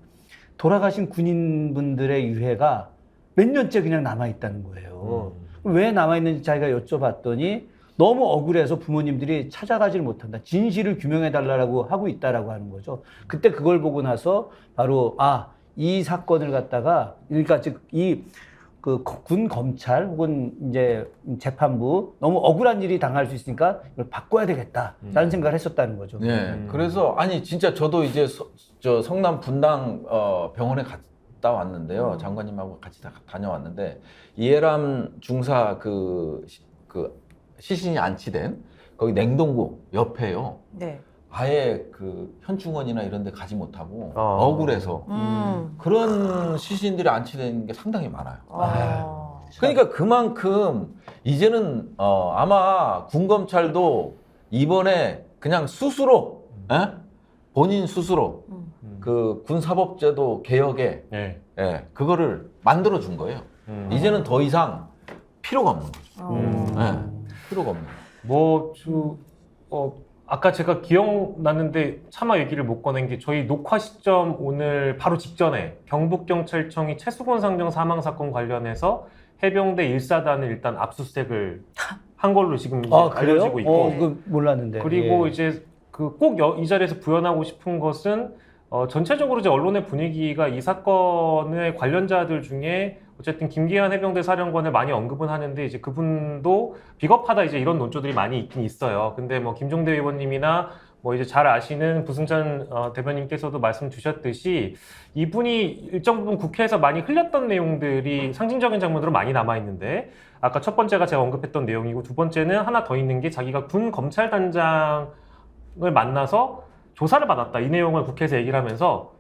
[SPEAKER 5] 돌아가신 군인분들의 유해가 몇 년째 그냥 남아 있다는 거예요. 왜 남아 있는지 자기가 여쭤봤더니 너무 억울해서 부모님들이 찾아가지를 못한다. 진실을 규명해 달라고 하고 있다라고 하는 거죠. 그때 그걸 보고 나서 바로 이 사건을 갖다가 그러니까 즉 이 그 군 검찰 혹은 이제 재판부 너무 억울한 일이 당할 수 있으니까 이걸 바꿔야 되겠다라는 생각을 했었다는 거죠.
[SPEAKER 7] 네. 그래서 아니 진짜 저도 이제 저 성남 분당 병원에 갔다 왔는데요. 장관님하고 같이 다녀왔는데 이해람 중사 그 시신이 안치된 거기 냉동고 옆에요.
[SPEAKER 4] 네.
[SPEAKER 7] 아예 그 현충원이나 이런 데 가지 못하고 억울해서 그런 시신들이 안치된 게 상당히 많아요. 그러니까 그만큼 이제는 아마 군검찰도 이번에 그냥 스스로 본인 스스로 그 군사법제도 개혁에 그거를 만들어 준 거예요. 이제는 더 이상 필요가 없는 거죠. 필요가 없는 거예요.
[SPEAKER 6] 아까 제가 기억났는데 차마 얘기를 못 꺼낸 게 저희 녹화 시점 오늘 바로 직전에 경북경찰청이 최수건 상병 사망 사건 관련해서 해병대 1사단을 일단 압수수색을 한 걸로 지금 이제 알려지고 있고
[SPEAKER 5] 그 몰랐는데.
[SPEAKER 6] 그리고 이제 그 꼭 이 자리에서 부연하고 싶은 것은 전체적으로 이제 언론의 분위기가 이 사건의 관련자들 중에 어쨌든 김기한 해병대 사령관을 많이 언급은 하는데 이제 그분도 비겁하다 이제 이런 논조들이 많이 있긴 있어요. 근데 뭐 김종대 의원님이나 뭐 이제 잘 아시는 부승찬 대변인께서도 말씀 주셨듯이 이분이 일정 부분 국회에서 많이 흘렸던 내용들이 상징적인 장면으로 많이 남아 있는데 아까 첫 번째가 제가 언급했던 내용이고 두 번째는 하나 더 있는 게 자기가 군 검찰단장을 만나서 조사를 받았다. 이 내용을 국회에서 얘기를 하면서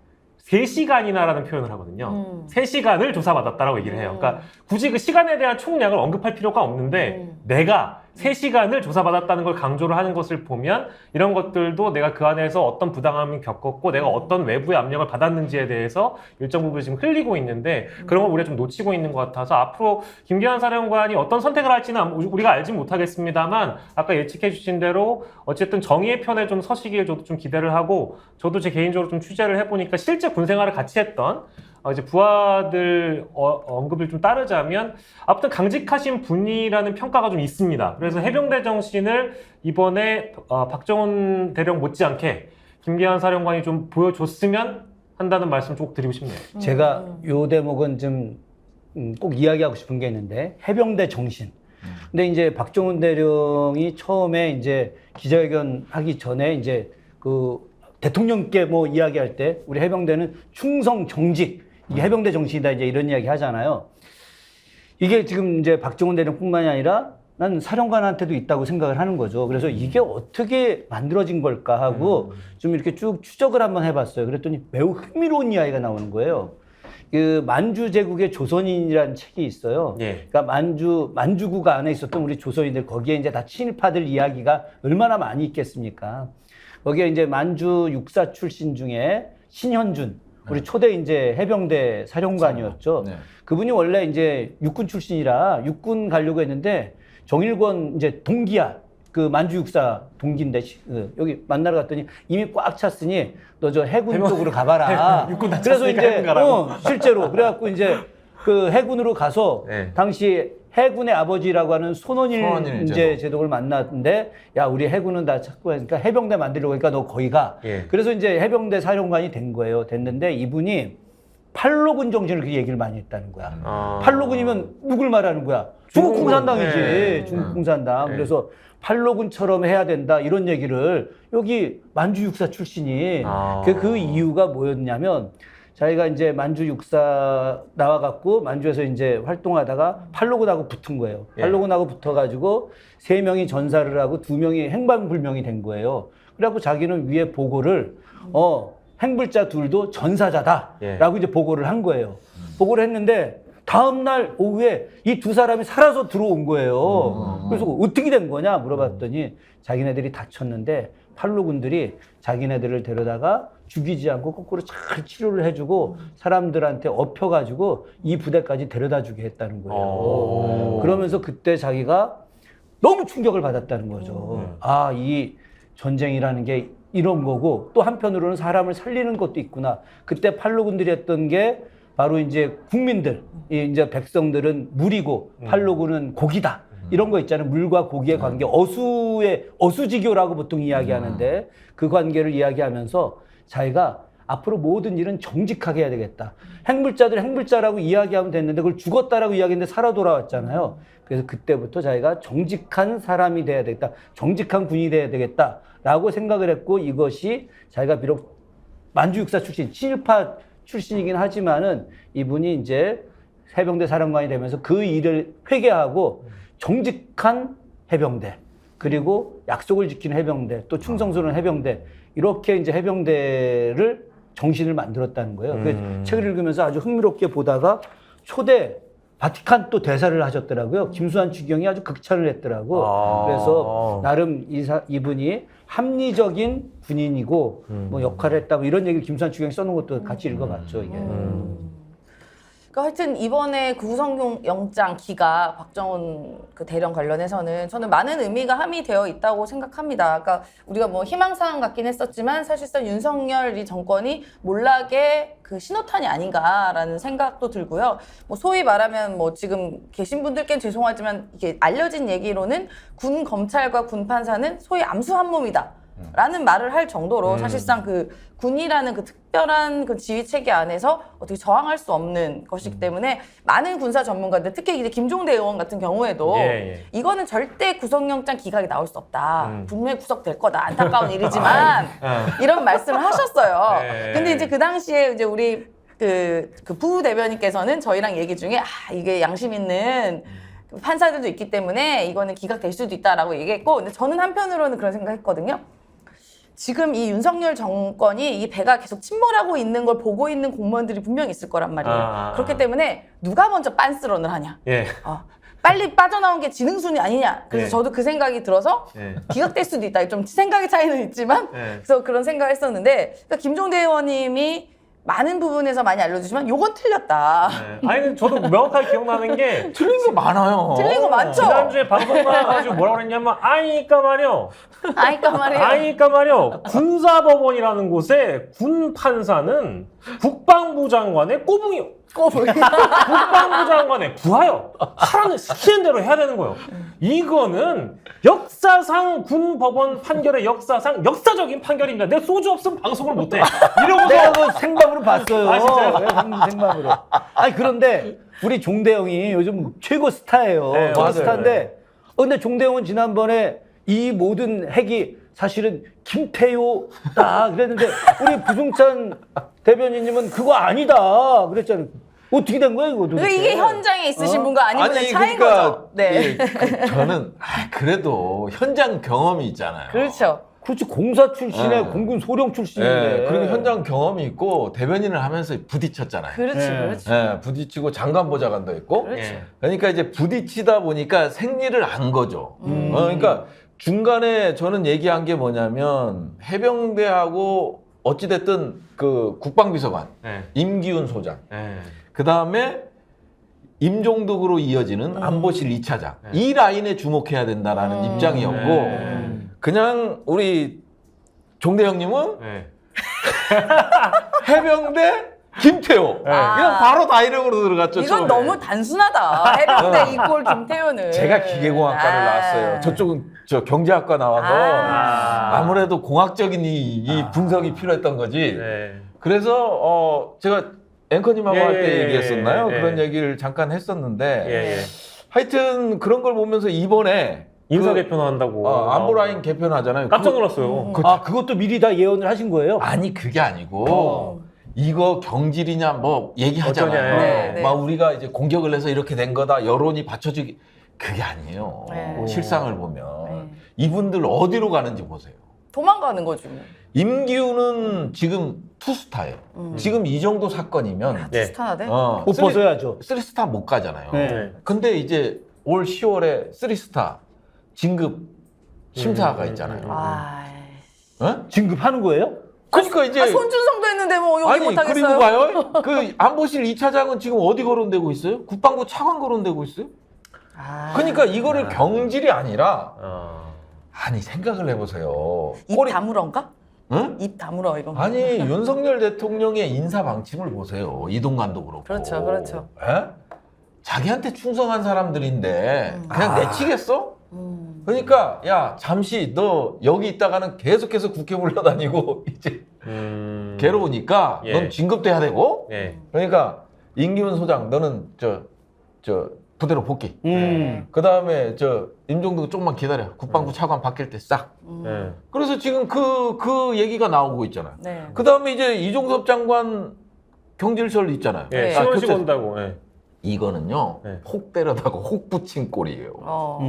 [SPEAKER 6] 3시간이나라는 표현을 하거든요. 3시간을 조사받았다라고 얘기를 해요. 그러니까 굳이 그 시간에 대한 총량을 언급할 필요가 없는데 내가 3시간을 조사받았다는 걸 강조를 하는 것을 보면 이런 것들도 내가 그 안에서 어떤 부당함을 겪었고 내가 어떤 외부의 압력을 받았는지에 대해서 일정 부분 지금 흘리고 있는데 그런 걸 우리가 좀 놓치고 있는 것 같아서 앞으로 김기한 사령관이 어떤 선택을 할지는 우리가 알지 못하겠습니다만 아까 예측해 주신 대로 어쨌든 정의의 편에 좀 서시길 저도 좀 기대를 하고 저도 제 개인적으로 좀 취재를 해보니까 실제 군 생활을 같이 했던 이제 부하들 언급을 좀 따르자면 아무튼 강직하신 분이라는 평가가 좀 있습니다. 그래서 해병대 정신을 이번에 박정훈 대령 못지않게 김기한 사령관이 좀 보여줬으면 한다는 말씀 꼭 드리고 싶네요.
[SPEAKER 5] 제가 요 대목은 좀 꼭 이야기하고 싶은 게 있는데 해병대 정신. 근데 이제 박정훈 대령이 처음에 이제 기자회견 하기 전에 이제 그 대통령께 뭐 이야기할 때 우리 해병대는 충성 정직 이게 해병대 정신이다 이제 이런 이야기 하잖아요. 이게 지금 이제 박정훈 대령뿐만이 아니라 난 사령관한테도 있다고 생각을 하는 거죠. 그래서 이게 어떻게 만들어진 걸까 하고 좀 이렇게 쭉 추적을 한번 해봤어요. 그랬더니 매우 흥미로운 이야기가 나오는 거예요. 그 만주제국의 조선인이라는 책이 있어요.
[SPEAKER 6] 예.
[SPEAKER 5] 그러니까 만주국 안에 있었던 우리 조선인들 거기에 이제 다 친일파들 이야기가 얼마나 많이 있겠습니까? 거기에 이제 만주 육사 출신 중에 신현준 우리 초대 이제 해병대 사령관이었죠.
[SPEAKER 7] 네.
[SPEAKER 5] 그분이 원래 이제 육군 출신이라 육군 가려고 했는데 정일권 이제 동기야. 그 만주 육사 동기인데 여기 만나러 갔더니 이미 꽉 찼으니 너 저 해군 쪽으로 가봐라.
[SPEAKER 6] 육군 다
[SPEAKER 5] 그래서
[SPEAKER 6] 찼으니까
[SPEAKER 5] 이제
[SPEAKER 6] 해군 가라고.
[SPEAKER 5] 실제로 그래갖고 이제 그 해군으로 가서
[SPEAKER 6] 네.
[SPEAKER 5] 당시 해군의 아버지라고 하는 손원일 이제 제독을 만났는데 야 우리 해군은 다 찾고 하니까 해병대 만들려고 하니까 너 거기 가.
[SPEAKER 6] 예.
[SPEAKER 5] 그래서 이제 해병대 사령관이 된 거예요. 됐는데 이분이 팔로군 정신을 그렇게 얘기를 많이 했다는 거야. 팔로군이면 누굴 말하는 거야? 중국 공산당이지.
[SPEAKER 6] 네.
[SPEAKER 5] 중국 공산당.
[SPEAKER 6] 네.
[SPEAKER 5] 그래서 팔로군처럼 해야 된다 이런 얘기를 여기 만주 육사 출신이 그 이유가 뭐였냐면 자기가 이제 만주 육사 나와갖고 만주에서 이제 활동하다가 팔로군하고 붙은 거예요.
[SPEAKER 6] 예.
[SPEAKER 5] 팔로군하고 붙어가지고 3명이 전사를 하고 2명이 행방불명이 된 거예요. 그래갖고 자기는 위에 보고를 행불자 둘도 전사자다라고 이제 보고를 한 거예요. 보고를 했는데 다음날 오후에 이 2사람이 살아서 들어온 거예요. 그래서 어떻게 된 거냐 물어봤더니 자기네들이 다쳤는데 팔로군들이 자기네들을 데려다가 죽이지 않고 거꾸로 잘 치료를 해주고 사람들한테 업혀가지고 이 부대까지 데려다 주게 했다는 거예요. 그러면서 그때 자기가 너무 충격을 받았다는 거죠. 아, 이 전쟁이라는 게 이런 거고 또 한편으로는 사람을 살리는 것도 있구나. 그때 팔로군들이 했던 게 바로 이제 국민들, 이제 백성들은 물이고 팔로군은 고기다. 이런 거 있잖아요. 물과 고기의 관계, 어수지교라고 보통 이야기하는데 그 관계를 이야기하면서 자기가 앞으로 모든 일은 정직하게 해야 되겠다. 행불자들 행불자라고 이야기하면 됐는데 그걸 죽었다라고 이야기했는데 살아 돌아왔잖아요. 그래서 그때부터 자기가 정직한 사람이 돼야 되겠다. 정직한 군인이 돼야 되겠다라고 생각을 했고 이것이 자기가 비록 만주 육사 출신, 친일파 출신이긴 하지만은 이분이 이제 해병대 사령관이 되면서 그 일을 회개하고 정직한 해병대 그리고 약속을 지키는 해병대 또 충성스러운 해병대 이렇게 이제 해병대를 정신을 만들었다는 거예요. 그 책을 읽으면서 아주 흥미롭게 보다가 초대 바티칸 또 대사를 하셨더라고요. 김수환 추경이 아주 극찬을 했더라고. 그래서 나름 이분이 합리적인 군인이고 뭐 역할을 했다 뭐 이런 얘기를 김수환 추경이 써놓은 것도 같이 읽어봤죠. 이게.
[SPEAKER 4] 그러니까 하여튼 이번에 그 구속영장 기각 박정훈 그 대령 관련해서는 저는 많은 의미가 함의되어 있다고 생각합니다. 그러니까 우리가 뭐 희망사항 같긴 했었지만 사실상 윤석열 이 정권이 몰락의 그 신호탄이 아닌가라는 생각도 들고요. 뭐 소위 말하면 뭐 지금 계신 분들께는 죄송하지만 이게 알려진 얘기로는 군 검찰과 군 판사는 소위 암수 한 몸이다. 라는 말을 할 정도로 사실상 그 군이라는 그 특별한 그 지휘 체계 안에서 어떻게 저항할 수 없는 것이기 때문에 많은 군사 전문가들 특히 이제 김종대 의원 같은 경우에도 이거는 절대 구속영장 기각이 나올 수 없다. 분명히 구속될 거다. 안타까운 일이지만 이런 말씀을 하셨어요. 근데 이제 그 당시에 이제 우리 그 부대변인께서는 저희랑 얘기 중에 이게 양심 있는 판사들도 있기 때문에 이거는 기각될 수도 있다라고 얘기했고 근데 저는 한편으로는 그런 생각했거든요. 지금 이 윤석열 정권이 이 배가 계속 침몰하고 있는 걸 보고 있는 공무원들이 분명히 있을 거란 말이에요. 그렇기 때문에 누가 먼저 빤스런을 하냐. 빨리 빠져나온 게 지능순위 아니냐. 그래서 저도 그 생각이 들어서 기각될 수도 있다. 좀 생각의 차이는 있지만 그래서 그런 생각을 했었는데 그러니까 김종대 의원님이 많은 부분에서 많이 알려주지만 요건 틀렸다.
[SPEAKER 6] 아니 저도 명확하게 기억나는 게
[SPEAKER 7] 틀린 거 많아요.
[SPEAKER 4] 틀린 거 많죠?
[SPEAKER 6] 지난주에 방송 나와가지고 뭐라고 그랬냐면 아니까 말이요.
[SPEAKER 4] 아니까
[SPEAKER 6] 말이요. 군사법원이라는 곳에 군 판사는 국방부 장관의 꼬붕이요. 국방부 장관의 부하요. 하라는 시키는 대로 해야 되는 거예요. 이거는 역사상 군 법원 판결의 역사적인 판결입니다. 내 소주 없으면 방송을 못해. 이러고서
[SPEAKER 5] 내가 그거 생방으로 봤어요.
[SPEAKER 6] 아, 진짜요?
[SPEAKER 5] 네, 생방으로. 아니 그런데 우리 종대영이 요즘 최고 스타예요.
[SPEAKER 6] 네,
[SPEAKER 5] 최고
[SPEAKER 6] 맞아요.
[SPEAKER 5] 스타인데 근데 종대영은 지난번에 이 모든 핵이 사실은 김태효다 그랬는데 우리 부승찬 대변인님은 그거 아니다 그랬잖아요. 어떻게 된 거야 이거 도대체?
[SPEAKER 4] 이게 현장에 있으신 분과 아닌 분의 차이인 거죠. 네.
[SPEAKER 7] 저는 그래도 현장 경험이 있잖아요.
[SPEAKER 4] 그렇죠.
[SPEAKER 5] 그렇지 공사 출신에
[SPEAKER 7] 네.
[SPEAKER 5] 공군 소령 출신인데.
[SPEAKER 7] 예, 그리고 현장 경험이 있고 대변인을 하면서 부딪혔잖아요.
[SPEAKER 4] 그렇지,
[SPEAKER 5] 네.
[SPEAKER 4] 그렇지.
[SPEAKER 7] 예, 부딪히고 장관 보좌관도 했고.
[SPEAKER 4] 그렇지.
[SPEAKER 7] 그러니까 이제 부딪히다 보니까 생리를 안 거죠.
[SPEAKER 4] 음.
[SPEAKER 7] 그러니까 중간에 저는 얘기한 게 뭐냐면 해병대하고 어찌됐든 그 국방비서관
[SPEAKER 6] 네.
[SPEAKER 7] 임기훈 소장,
[SPEAKER 6] 네.
[SPEAKER 7] 그 다음에 임종덕으로 이어지는 안보실 2차장
[SPEAKER 6] 네.
[SPEAKER 7] 이 라인에 주목해야 된다라는 입장이었고
[SPEAKER 6] 네.
[SPEAKER 7] 그냥 우리 종대 형님은
[SPEAKER 6] 네.
[SPEAKER 7] 해병대 김태호 그냥 바로 다이렉트로 들어갔죠.
[SPEAKER 4] 이건
[SPEAKER 7] 처음에.
[SPEAKER 4] 너무 단순하다. 해병대 이꼴 김태효는.
[SPEAKER 7] 제가 기계공학과를
[SPEAKER 4] 아.
[SPEAKER 7] 나왔어요. 저쪽은 저 경제학과 나와서
[SPEAKER 4] 아.
[SPEAKER 7] 아무래도 공학적인 이 분석이 필요했던 거지.
[SPEAKER 6] 네.
[SPEAKER 7] 그래서 제가 앵커님하고
[SPEAKER 6] 예,
[SPEAKER 7] 할 때
[SPEAKER 6] 예,
[SPEAKER 7] 얘기했었나요?
[SPEAKER 6] 예, 예.
[SPEAKER 7] 그런 얘기를 잠깐 했었는데
[SPEAKER 6] 예, 예.
[SPEAKER 7] 하여튼 그런 걸 보면서 이번에
[SPEAKER 6] 인사
[SPEAKER 7] 그,
[SPEAKER 6] 개편한다고.
[SPEAKER 7] 안보라인 개편하잖아요.
[SPEAKER 6] 깜짝
[SPEAKER 7] 그거-
[SPEAKER 6] 놀랐어요.
[SPEAKER 5] 아 그것도 미리 다 예언을 하신 거예요?
[SPEAKER 7] 아니 그게 아니고 이거 경질이냐 뭐 얘기하잖아요.
[SPEAKER 6] 어쩌냐.
[SPEAKER 4] 네, 네.
[SPEAKER 7] 막 우리가 이제 공격을 해서 이렇게 된 거다. 여론이 받쳐주기 그게 아니에요.
[SPEAKER 4] 네.
[SPEAKER 7] 실상을 보면
[SPEAKER 4] 네.
[SPEAKER 7] 이분들 어디로 가는지 보세요.
[SPEAKER 4] 도망가는 거지. 뭐.
[SPEAKER 7] 임기훈은 지금 투스타예요. 지금 이 정도 사건이면
[SPEAKER 6] 네.
[SPEAKER 4] 스타나대?
[SPEAKER 5] 옷 벗어야죠.
[SPEAKER 7] 쓰리스타 못 가잖아요.
[SPEAKER 5] 네.
[SPEAKER 7] 근데 이제 올 10월에 쓰리스타 진급 심사가 있잖아요.
[SPEAKER 4] 아,
[SPEAKER 7] 어?
[SPEAKER 5] 진급하는 거예요?
[SPEAKER 7] 그러니까 이제
[SPEAKER 4] 손준성도 했는데 뭐 여기
[SPEAKER 7] 아니
[SPEAKER 4] 못하겠어요?
[SPEAKER 7] 그리고 봐요. 그 안보실 2차장은 지금 어디 거론되고 있어요? 국방부 차관 거론되고 있어요?
[SPEAKER 4] 아.
[SPEAKER 7] 그러니까 이거를 경질이 아니라
[SPEAKER 6] 어.
[SPEAKER 7] 아니 생각을 해보세요.
[SPEAKER 4] 입
[SPEAKER 7] 꼬리-
[SPEAKER 4] 다물어인가?
[SPEAKER 7] 응?
[SPEAKER 4] 입 다물어 이거.
[SPEAKER 7] 아니 윤석열 대통령의 인사 방침을 보세요. 이동관도 그렇고.
[SPEAKER 4] 그렇죠, 그렇죠.
[SPEAKER 7] 에? 자기한테 충성한 사람들인데 그냥 내치겠어? 그러니까 야 잠시 너 여기 있다가는 계속해서 국회 불러다니고 이제 괴로우니까
[SPEAKER 6] 예.
[SPEAKER 7] 넌 진급돼야 되고
[SPEAKER 6] 예.
[SPEAKER 7] 그러니까 임기훈 소장 너는 저 부대로 복귀. 그 다음에 저 임종덕 조금만 기다려. 국방부 차관 바뀔 때 싹.
[SPEAKER 6] 예.
[SPEAKER 7] 그래서 지금 그 얘기가 나오고 있잖아요.
[SPEAKER 4] 네.
[SPEAKER 7] 그 다음에 이제 이종섭 장관 경질설 있잖아요.
[SPEAKER 6] 예.
[SPEAKER 4] 네.
[SPEAKER 6] 신원식
[SPEAKER 7] 교체-
[SPEAKER 6] 온다고. 예.
[SPEAKER 7] 이거는요.
[SPEAKER 6] 네.
[SPEAKER 7] 혹 때려다가 혹 붙인 꼴이에요.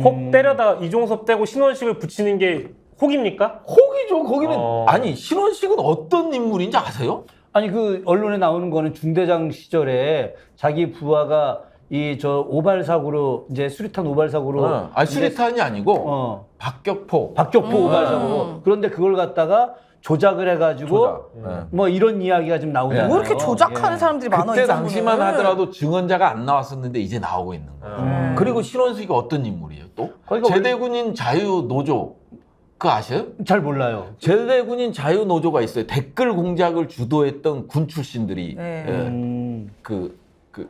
[SPEAKER 6] 혹 때려다 이종섭 떼고 신원식을 붙이는 게 혹입니까?
[SPEAKER 7] 혹이죠. 거기는
[SPEAKER 6] 어.
[SPEAKER 7] 아니 신원식은 어떤 인물인지 아세요?
[SPEAKER 5] 아니 그 언론에 나오는 거는 중대장 시절에 자기 부하가 이 저 오발 사고로 이제 수리탄 오발 사고로
[SPEAKER 7] 아니 수리탄이 아니고
[SPEAKER 5] 어
[SPEAKER 7] 박격포.
[SPEAKER 5] 박격포 오발 사고로 그런데 그걸 갖다가 조작을 해가지고
[SPEAKER 7] 조작. 네.
[SPEAKER 5] 뭐 이런 이야기가 좀 나오잖아요.
[SPEAKER 4] 뭐 이렇게 조작하는
[SPEAKER 5] 예.
[SPEAKER 4] 사람들이 많아.
[SPEAKER 7] 그때
[SPEAKER 4] 이
[SPEAKER 7] 당시만
[SPEAKER 4] 정도는.
[SPEAKER 7] 하더라도 증언자가 안 나왔었는데 이제 나오고 있는 거예요. 그리고 신원식이 어떤 인물이에요 또?
[SPEAKER 5] 거기가
[SPEAKER 7] 제대군인 자유노조 그거 아세요?
[SPEAKER 5] 잘 몰라요.
[SPEAKER 7] 제대군인 자유노조가 있어요. 댓글 공작을 주도했던 군 출신들이
[SPEAKER 4] 네.
[SPEAKER 7] 예, 그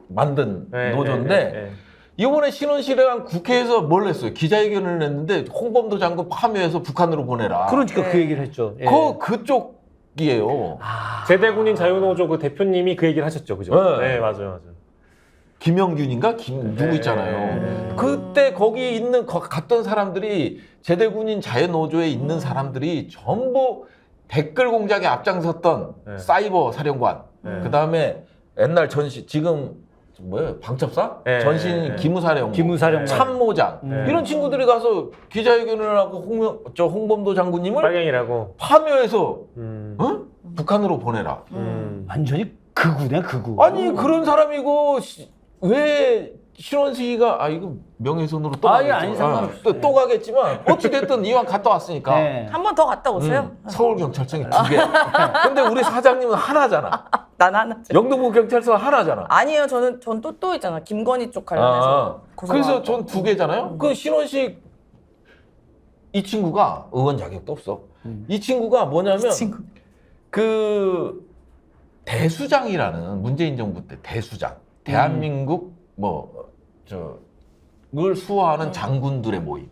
[SPEAKER 7] 만든
[SPEAKER 6] 예,
[SPEAKER 7] 노조인데
[SPEAKER 6] 예, 예, 예.
[SPEAKER 7] 이번에 신원식이랑 국회에서 뭘 했어요? 기자회견을 했는데 홍범도 장군 파묘해서 북한으로 보내라.
[SPEAKER 5] 그러니까
[SPEAKER 4] 네.
[SPEAKER 5] 그 얘기를 했죠. 예.
[SPEAKER 7] 그쪽이에요.
[SPEAKER 6] 제대군인 자유노조 그 대표님이 그 얘기를 하셨죠, 그죠?
[SPEAKER 7] 네.
[SPEAKER 6] 네, 맞아요.
[SPEAKER 7] 김영균인가? 누구 있잖아요. 그때 거기 있는 갔던 사람들이 제대군인 자유노조에 있는 사람들이 전부 댓글 공작에 앞장섰던
[SPEAKER 6] 네.
[SPEAKER 7] 사이버 사령관.
[SPEAKER 6] 네.
[SPEAKER 7] 그 다음에 옛날 전신 지금 뭐예요? 방첩사?
[SPEAKER 6] 네.
[SPEAKER 7] 전신
[SPEAKER 6] 네.
[SPEAKER 7] 기무사령관.
[SPEAKER 5] 기무사령관.
[SPEAKER 7] 참모장.
[SPEAKER 5] 네.
[SPEAKER 7] 이런 친구들이 가서 기자회견을 하고 홍범도 장군님을
[SPEAKER 6] 빨갱이라고.
[SPEAKER 7] 파묘해서
[SPEAKER 6] 음.
[SPEAKER 7] 북한으로 보내라.
[SPEAKER 5] 완전히 극우네 극우.
[SPEAKER 7] 아니 그런 사람이고 왜 신원식이가 이거 명예훼손으로 또
[SPEAKER 5] 아니,
[SPEAKER 7] 가겠죠.
[SPEAKER 5] 아니, 상관없어요.
[SPEAKER 7] 또 가겠지만 어찌 됐든 이왕 갔다 왔으니까
[SPEAKER 5] 네.
[SPEAKER 4] 한 번 더 갔다 오세요.
[SPEAKER 7] 서울 경찰청이 2개. 근데 우리 사장님은 하나잖아.
[SPEAKER 4] 난 하나.
[SPEAKER 7] 영등포 경찰서 하나잖아.
[SPEAKER 4] 아니에요. 전 또 있잖아. 김건희 쪽 관련해서.
[SPEAKER 7] 그래서 전 2개잖아요. 그 신원식 이 친구가 의원 자격도 없어. 이 친구가 뭐냐면 그 대수장이라는 문재인 정부 때 대수장. 대한민국 을 수호하는 장군들의 모임.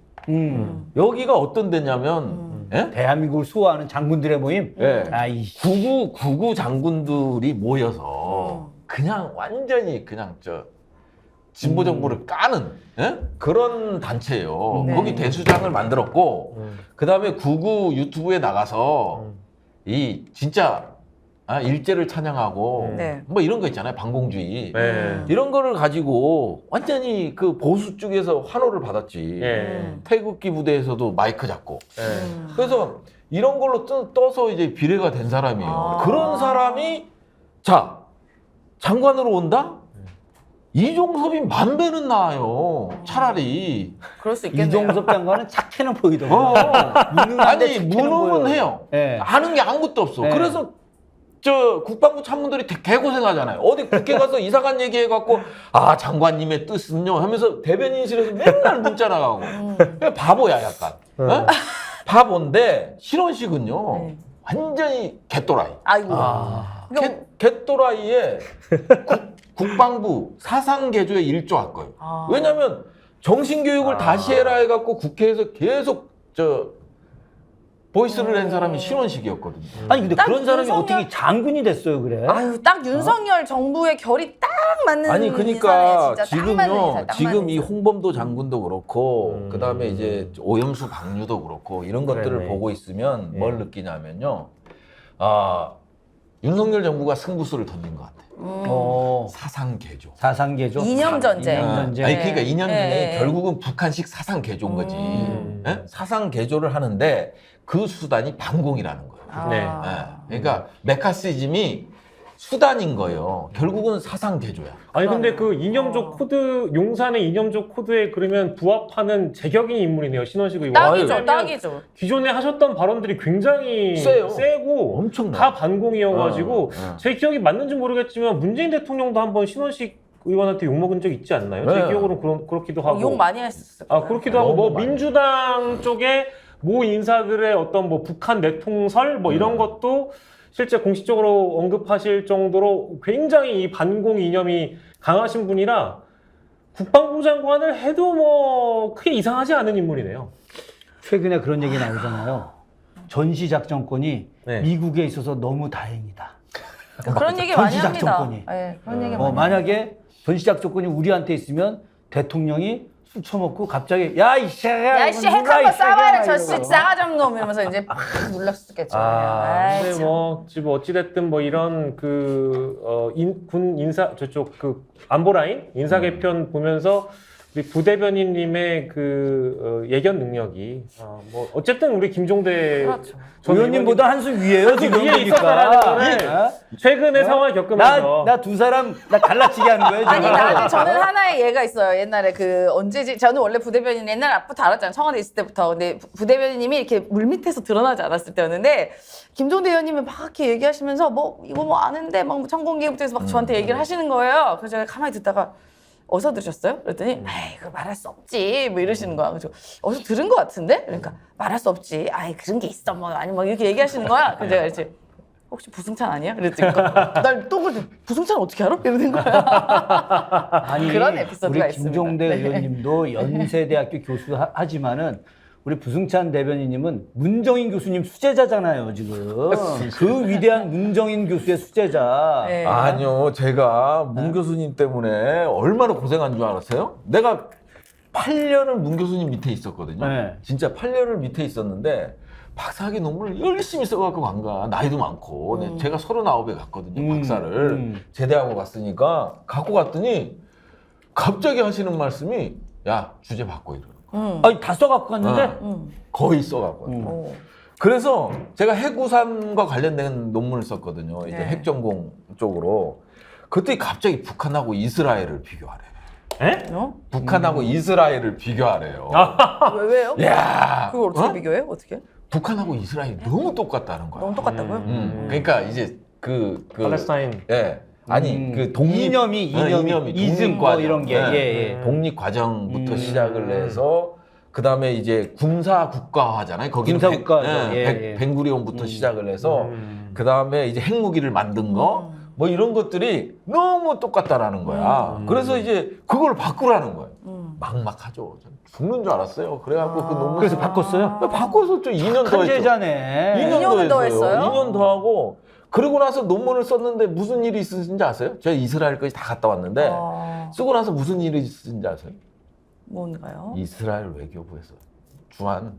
[SPEAKER 7] 여기가 어떤 데냐면 예?
[SPEAKER 5] 대한민국을 수호하는 장군들의 모임.
[SPEAKER 7] 예.
[SPEAKER 5] 아이
[SPEAKER 7] 구구 장군들이 모여서 그냥 완전히 그냥 진보 정부를 까는 예? 그런 단체예요.
[SPEAKER 4] 네.
[SPEAKER 7] 거기 대수장을 만들었고 그 다음에 구구 유튜브에 나가서 이 진짜 일제를 찬양하고
[SPEAKER 4] 네.
[SPEAKER 7] 뭐 이런 거 있잖아요. 반공주의.
[SPEAKER 6] 네.
[SPEAKER 7] 이런 거를 가지고 완전히 그 보수 쪽에서 환호를 받았지.
[SPEAKER 6] 예.
[SPEAKER 7] 태극기 부대에서도 마이크 잡고.
[SPEAKER 6] 예.
[SPEAKER 7] 그래서 이런 걸로 떠서 이제 비례가 된 사람이에요.
[SPEAKER 4] 아.
[SPEAKER 7] 그런 사람이 자 장관으로 온다? 이종섭이 만 배는 나아요. 차라리.
[SPEAKER 4] 그럴 수 있겠네요.
[SPEAKER 5] 이종섭 장관은 착해는 보이더라고요. 무능한데
[SPEAKER 7] 아니
[SPEAKER 5] 착해는
[SPEAKER 7] 무능은
[SPEAKER 5] 보여요.
[SPEAKER 7] 해요.
[SPEAKER 5] 예.
[SPEAKER 7] 아는 게 아무것도 없어.
[SPEAKER 5] 네.
[SPEAKER 7] 그래서 저 국방부 참모들이 개고생하잖아요. 어디 국회 가서 이상한 얘기해갖고 아 장관님의 뜻은요 하면서 대변인실에서 맨날 문자 나가고 바보야 약간. 어? 바보인데 신원식은요
[SPEAKER 4] 네.
[SPEAKER 7] 완전히 개또라이.
[SPEAKER 4] 아이고.
[SPEAKER 5] 아.
[SPEAKER 7] 개또라이에 국방부 사상개조에 일조할 거예요.
[SPEAKER 4] 아.
[SPEAKER 7] 왜냐하면 정신교육을 다시 해라 해갖고 국회에서 계속 보이스를 낸 사람이 신원식이었거든요.
[SPEAKER 5] 아니 근데
[SPEAKER 4] 딱
[SPEAKER 5] 그런 사람이
[SPEAKER 4] 윤석열-
[SPEAKER 5] 어떻게 장군이 됐어요, 그래?
[SPEAKER 4] 아유, 딱 윤석열 정부의 결이 딱 맞는
[SPEAKER 7] 아니 그러니까
[SPEAKER 4] 인사네, 진짜. 딱 맞는
[SPEAKER 7] 지금요
[SPEAKER 4] 인사, 딱
[SPEAKER 7] 지금
[SPEAKER 4] 맞는
[SPEAKER 7] 이
[SPEAKER 4] 인사.
[SPEAKER 7] 홍범도 장군도 그렇고 그다음에 이제 오염수 방류도 그렇고 이런 것들을
[SPEAKER 6] 그러네.
[SPEAKER 7] 보고 있으면
[SPEAKER 6] 예.
[SPEAKER 7] 뭘 느끼냐면요 윤석열 정부가 승부수를 던진 것 같아요. 사상 개조.
[SPEAKER 5] 사상개조.
[SPEAKER 4] 이념 전쟁.
[SPEAKER 5] 이념 전쟁.
[SPEAKER 7] 아니 그러니까 이념 전쟁이
[SPEAKER 4] 네.
[SPEAKER 7] 결국은 북한식 사상 개조인 거지. 예? 사상 개조를 하는데 그 수단이 반공이라는 거예요.
[SPEAKER 4] 아.
[SPEAKER 6] 네.
[SPEAKER 7] 예. 그러니까 메카시즘이 수단인 거예요. 결국은 사상 개조야.
[SPEAKER 6] 아니 근데 그 이념적 코드 용산의 이념적 코드에 그러면 부합하는 제격인 인물이네요. 신원식 의원.
[SPEAKER 4] 딱이죠,
[SPEAKER 6] 왜냐면
[SPEAKER 4] 딱이죠.
[SPEAKER 6] 기존에 하셨던 발언들이 굉장히
[SPEAKER 7] 세요.
[SPEAKER 6] 세고
[SPEAKER 7] 엄청나.
[SPEAKER 6] 다 반공이어가지고 제 기억이 맞는지 모르겠지만 문재인 대통령도 한번 신원식 의원한테 욕먹은 적 있지 않나요? 제
[SPEAKER 7] 네.
[SPEAKER 6] 기억으로는 그렇기도 하고.
[SPEAKER 4] 욕 많이 했었어요.
[SPEAKER 6] 아 그렇기도 하고
[SPEAKER 7] 너무
[SPEAKER 6] 뭐
[SPEAKER 7] 많이.
[SPEAKER 6] 민주당 쪽에 모 인사들의 어떤 뭐 북한 내통설 뭐 이런 것도 실제 공식적으로 언급하실 정도로 굉장히 이 반공 이념이 강하신 분이라 국방부 장관을 해도 뭐 크게 이상하지 않은 인물이네요.
[SPEAKER 5] 최근에 그런 얘기 나오잖아요. 전시 작전권이
[SPEAKER 6] 네.
[SPEAKER 5] 미국에 있어서 너무 다행이다.
[SPEAKER 4] 그런 얘기 많이 합니다.
[SPEAKER 5] 전시작전권이.
[SPEAKER 4] 네, 그런 얘기 많이
[SPEAKER 5] 만약에 전시 작전권이 우리한테 있으면 대통령이 술 처먹고 갑자기 야 이씨야
[SPEAKER 4] 야씨 핵 한번 쏴봐라 저씨 싸가지 없는 놈 이러면서 이제 팍 눌렀겠죠. 아이,
[SPEAKER 6] 근데
[SPEAKER 4] 참.
[SPEAKER 6] 뭐 지금 어찌됐든 뭐 이런 군 인사 저쪽 그 안보 라인 인사 개편 보면서 우리 부대변인님의 예견 능력이 뭐 어쨌든 우리 김종대
[SPEAKER 4] 그렇죠.
[SPEAKER 6] 전
[SPEAKER 5] 의원님보다 한수 위에요 지금
[SPEAKER 6] 위에 있었다라는 거를
[SPEAKER 5] 보니까.
[SPEAKER 6] 최근의 상황을 겪으면서
[SPEAKER 5] 나 두 사람 나 갈라치게 하는 거예요 지금.
[SPEAKER 4] 아니 나는 저는 하나의 예가 있어요. 옛날에 그 언제지? 저는 원래 부대변인 옛날 앞부터 알았잖아요. 청와대 있을 때부터. 근데 부대변인님이 이렇게 물밑에서 드러나지 않았을 때였는데 김종대 의원님이 막 이렇게 얘기하시면서 뭐 이거 뭐 아는데 막 천공기부터 해서 막 저한테 얘기를 하시는 거예요. 그래서 제가 가만히 듣다가 어디서 들으셨어요? 그랬더니 아이 그거 말할 수 없지 뭐 이러시는 거야. 그래서 어디서 들은 것 같은데? 그러니까 말할 수 없지. 아이 그런 게 있어 뭐 아니 뭐 이렇게 얘기하시는 거야. 그래서 제가 이제 혹시 부승찬 아니야? 그랬더니 날또 그랬더니 부승찬 어떻게 알아? 이러는 거야.
[SPEAKER 5] 아니
[SPEAKER 4] 그런 에피소드가
[SPEAKER 5] 우리
[SPEAKER 4] 있습니다.
[SPEAKER 5] 김종대
[SPEAKER 4] 네.
[SPEAKER 5] 의원님도 연세대학교 교수 하지만은 우리 부승찬 대변인님은 문정인 교수님 수제자잖아요 지금. 그 위대한 문정인 교수의 수제자.
[SPEAKER 4] 네.
[SPEAKER 7] 아니요, 제가 문 교수님 때문에 얼마나 고생한 줄 알았어요? 내가 8년을 문 교수님 밑에 있었거든요.
[SPEAKER 5] 네.
[SPEAKER 7] 진짜 8년을 밑에 있었는데 박사학위 논문을 열심히 써갖고 간 거야. 나이도 많고. 근데 제가 39에 갔거든요, 박사를. 제대하고 갔으니까 갖고 갔더니 갑자기 하시는 말씀이 야, 주제 바꿔 이러는 거야.
[SPEAKER 5] 아니 다 써갖고 갔는데.
[SPEAKER 7] 거의 써갖고.
[SPEAKER 4] 오.
[SPEAKER 7] 그래서 제가 핵우산과 관련된 논문을 썼거든요. 이제
[SPEAKER 4] 네.
[SPEAKER 7] 핵전공 쪽으로. 그때 갑자기 북한하고 이스라엘을 비교하래.
[SPEAKER 6] 에?
[SPEAKER 4] 어?
[SPEAKER 7] 북한하고 이스라엘을 비교하래요.
[SPEAKER 4] 왜요?
[SPEAKER 7] 야,
[SPEAKER 4] 그걸 어떻게
[SPEAKER 7] 어?
[SPEAKER 4] 비교해요? 어떻게?
[SPEAKER 7] 북한하고 이스라엘이 너무 똑같다는 거야.
[SPEAKER 4] 너무 똑같다고요?
[SPEAKER 7] 그러니까 이제 그
[SPEAKER 6] 팔레스타인
[SPEAKER 7] 예. 아니 그 독립
[SPEAKER 5] 이념이 이즘 뭐 이런 게 예.
[SPEAKER 7] 독립 과정부터 시작을 해서 그다음에 이제 군사 국가화잖아요. 거기는
[SPEAKER 5] 군사 국가죠.
[SPEAKER 7] 벤구리온부터 시작을 해서 그다음에 이제 핵무기를 만든 거 뭐 이런 것들이 너무 똑같다라는 거야. 그래서 이제 그걸 바꾸라는 거예요. 막막하죠. 죽는 줄 알았어요. 그래갖고 그 논문
[SPEAKER 5] 그래서 바꿨어요?
[SPEAKER 7] 바꿔서 좀 2년 더 했죠.
[SPEAKER 5] 제자네.
[SPEAKER 7] 2년 더
[SPEAKER 4] 했어요?
[SPEAKER 7] 2년 더 하고 그러고 나서 논문을 썼는데 무슨 일이 있었는지 아세요? 제가 이스라엘까지 다 갔다 왔는데 쓰고 나서 무슨 일이 있었는지 아세요?
[SPEAKER 4] 뭔가요?
[SPEAKER 7] 이스라엘 외교부에서 주한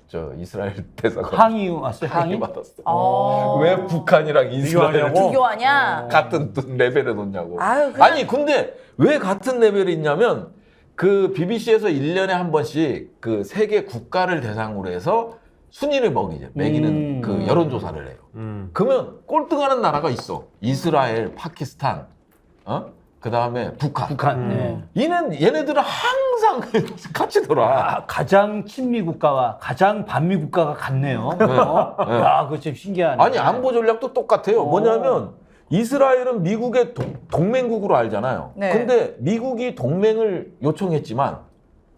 [SPEAKER 7] 저 이스라엘 대사관
[SPEAKER 5] 항의 왔어요.
[SPEAKER 7] 항의
[SPEAKER 5] 항의?
[SPEAKER 7] 받았어. 왜 북한이랑 이스라엘
[SPEAKER 6] 비교하냐고?
[SPEAKER 4] 비교하냐?
[SPEAKER 7] 같은 레벨에 놓냐고.
[SPEAKER 4] 아유, 그냥-
[SPEAKER 7] 아니 근데 왜 같은 레벨에 있냐면 그 BBC에서 1년에 한 번씩 그 세계 국가를 대상으로 해서 순위를 매기는 그 여론조사를 해요. 그러면 꼴등하는 나라가 있어. 이스라엘, 파키스탄, 그 다음에 북한.
[SPEAKER 5] 북한. 네.
[SPEAKER 7] 얘네들은 항상 같이 돌아.
[SPEAKER 5] 아, 가장 친미 국가와 가장 반미 국가가 같네요.
[SPEAKER 7] 네.
[SPEAKER 5] 야, 그거 좀 신기하네.
[SPEAKER 7] 아니 안보 전략도 똑같아요. 뭐냐면 이스라엘은 미국의 동맹국으로 알잖아요.
[SPEAKER 4] 네.
[SPEAKER 7] 근데 미국이 동맹을 요청했지만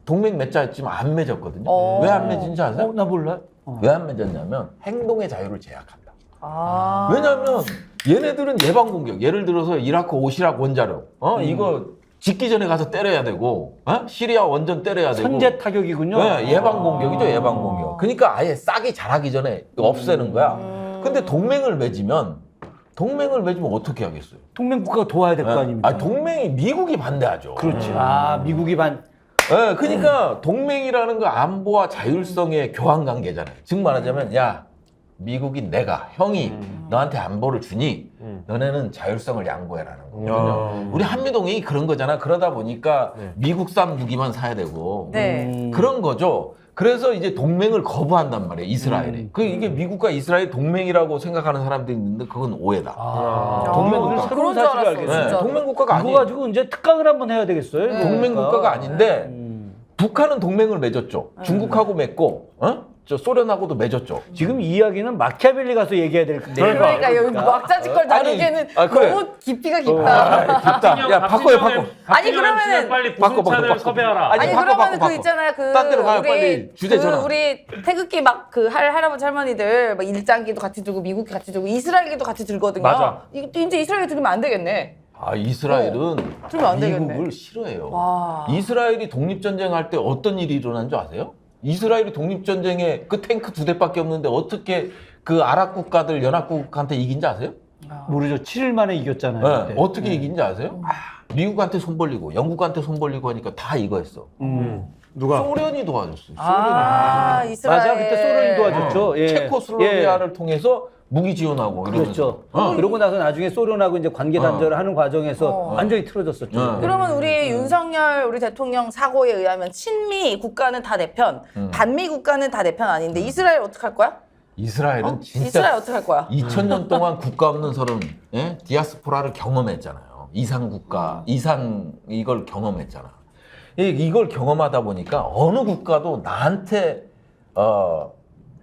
[SPEAKER 7] 동맹 맺자 했지만 안 맺었거든요.
[SPEAKER 4] 어.
[SPEAKER 7] 왜 안 맺은지 아세요?
[SPEAKER 5] 나 몰라.
[SPEAKER 7] 왜 안 맺었냐면 행동의 자유를 제약한다.
[SPEAKER 4] 아.
[SPEAKER 7] 왜냐하면 얘네들은 예방 공격. 예를 들어서 이라크 오시락 원자력, 이거 짓기 전에 가서 때려야 되고, 시리아 원전 때려야 되고.
[SPEAKER 5] 선제 타격이군요.
[SPEAKER 7] 네, 예방 공격이죠, 예방 공격. 그러니까 아예 싹이 자라기 전에 없애는 거야. 근데 동맹을 맺으면 어떻게 하겠어요?
[SPEAKER 5] 동맹 국가가 도와야 될 거 아닙니까?
[SPEAKER 7] 아니, 동맹이 미국이 반대하죠.
[SPEAKER 5] 그렇지. 아, 미국이
[SPEAKER 7] 네, 그러니까 동맹이라는 거 안보와 자율성의 교환 관계잖아요. 즉 말하자면 야 미국이 형이 너한테 안보를 주니 너네는 자율성을 양보해라는 거거든요. 우리 한미동맹이 그런 거잖아. 그러다 보니까 미국산 무기만 사야 되고
[SPEAKER 4] 네.
[SPEAKER 7] 그런 거죠. 그래서 이제 동맹을 거부한단 말이에요. 이스라엘이. 이게 미국과 이스라엘 동맹이라고 생각하는 사람들이 있는데 그건 오해다.
[SPEAKER 5] 동맹
[SPEAKER 7] 국가.
[SPEAKER 5] 새로운
[SPEAKER 4] 그런 줄
[SPEAKER 5] 사실을
[SPEAKER 4] 알았어,
[SPEAKER 5] 알겠어요.
[SPEAKER 4] 진짜.
[SPEAKER 7] 동맹 국가가
[SPEAKER 5] 이거
[SPEAKER 7] 아니에요.
[SPEAKER 5] 가지고 이제 특강을 한번 해야 되겠어요.
[SPEAKER 4] 네.
[SPEAKER 7] 동맹 국가가 아닌데 북한은 동맹을 맺었죠. 중국하고 맺고, 저 소련하고도 맺었죠.
[SPEAKER 5] 지금 이 이야기는 마키아벨리 가서 얘기해야 될 건데.
[SPEAKER 4] 그러니까 여기 막자지껄 다루기에는
[SPEAKER 7] 그래.
[SPEAKER 4] 너무 깊이가 깊다.
[SPEAKER 7] 깊다. 야, 바꿔요, 바꿔.
[SPEAKER 4] 아니, 그러면은-
[SPEAKER 6] 빨리
[SPEAKER 7] 바꿔,
[SPEAKER 6] 부승찬을
[SPEAKER 7] 바꿔.
[SPEAKER 6] 섭외하라.
[SPEAKER 7] 아니,
[SPEAKER 4] 아니
[SPEAKER 7] 바꿔,
[SPEAKER 4] 그러면
[SPEAKER 7] 바꿔.
[SPEAKER 4] 그 있잖아요
[SPEAKER 7] 딴 데로 가요, 빨리. 주제 전환.
[SPEAKER 4] 우리 태극기 막 그 할아버지 할머니들 막 일장기도 같이 들고 미국기 같이 들고 이스라엘기도 같이 들거든요.
[SPEAKER 7] 맞아.
[SPEAKER 4] 이제 이스라엘기 들으면 안 되겠네.
[SPEAKER 7] 이스라엘은
[SPEAKER 4] 들으면 안 되겠네.
[SPEAKER 7] 미국을 싫어해요.
[SPEAKER 4] 와.
[SPEAKER 7] 이스라엘이 독립전쟁 할 때 어떤 일이 일어난 줄 아세요? 이스라엘이 독립전쟁에 그 탱크 2대밖에 없는데 어떻게 그 아랍 국가들 연합국한테 이긴지 아세요?
[SPEAKER 5] 모르죠. 7일 만에 이겼잖아요.
[SPEAKER 7] 네.
[SPEAKER 5] 그때.
[SPEAKER 7] 어떻게 이긴지 아세요? 미국한테 손 벌리고 영국한테 손 벌리고 하니까 다 이거 했어.
[SPEAKER 6] 누가?
[SPEAKER 7] 소련이 도와줬어요.
[SPEAKER 4] 아, 이스라엘.
[SPEAKER 5] 맞아, 그때 소련이 도와줬죠. 예.
[SPEAKER 7] 체코슬로비아를 통해서 무기 지원하고
[SPEAKER 5] 그렇죠.
[SPEAKER 7] 이러면서.
[SPEAKER 5] 그러고 나서 나중에 소련하고 이제 관계 단절을 하는 과정에서 완전히 틀어졌었죠.
[SPEAKER 4] 그러면 우리 윤석열 우리 대통령 사고에 의하면 친미 국가는 다 내 편, 반미 국가는 다 내 편 아닌데 이스라엘 어떡할 거야?
[SPEAKER 7] 이스라엘은 진짜
[SPEAKER 4] 이스라엘 어떡할 거야?
[SPEAKER 7] 2000년 동안 국가 없는 서른, 디아스포라를 경험했잖아요. 이상 국가, 이걸 경험했잖아. 이걸 경험하다 보니까 어느 국가도 나한테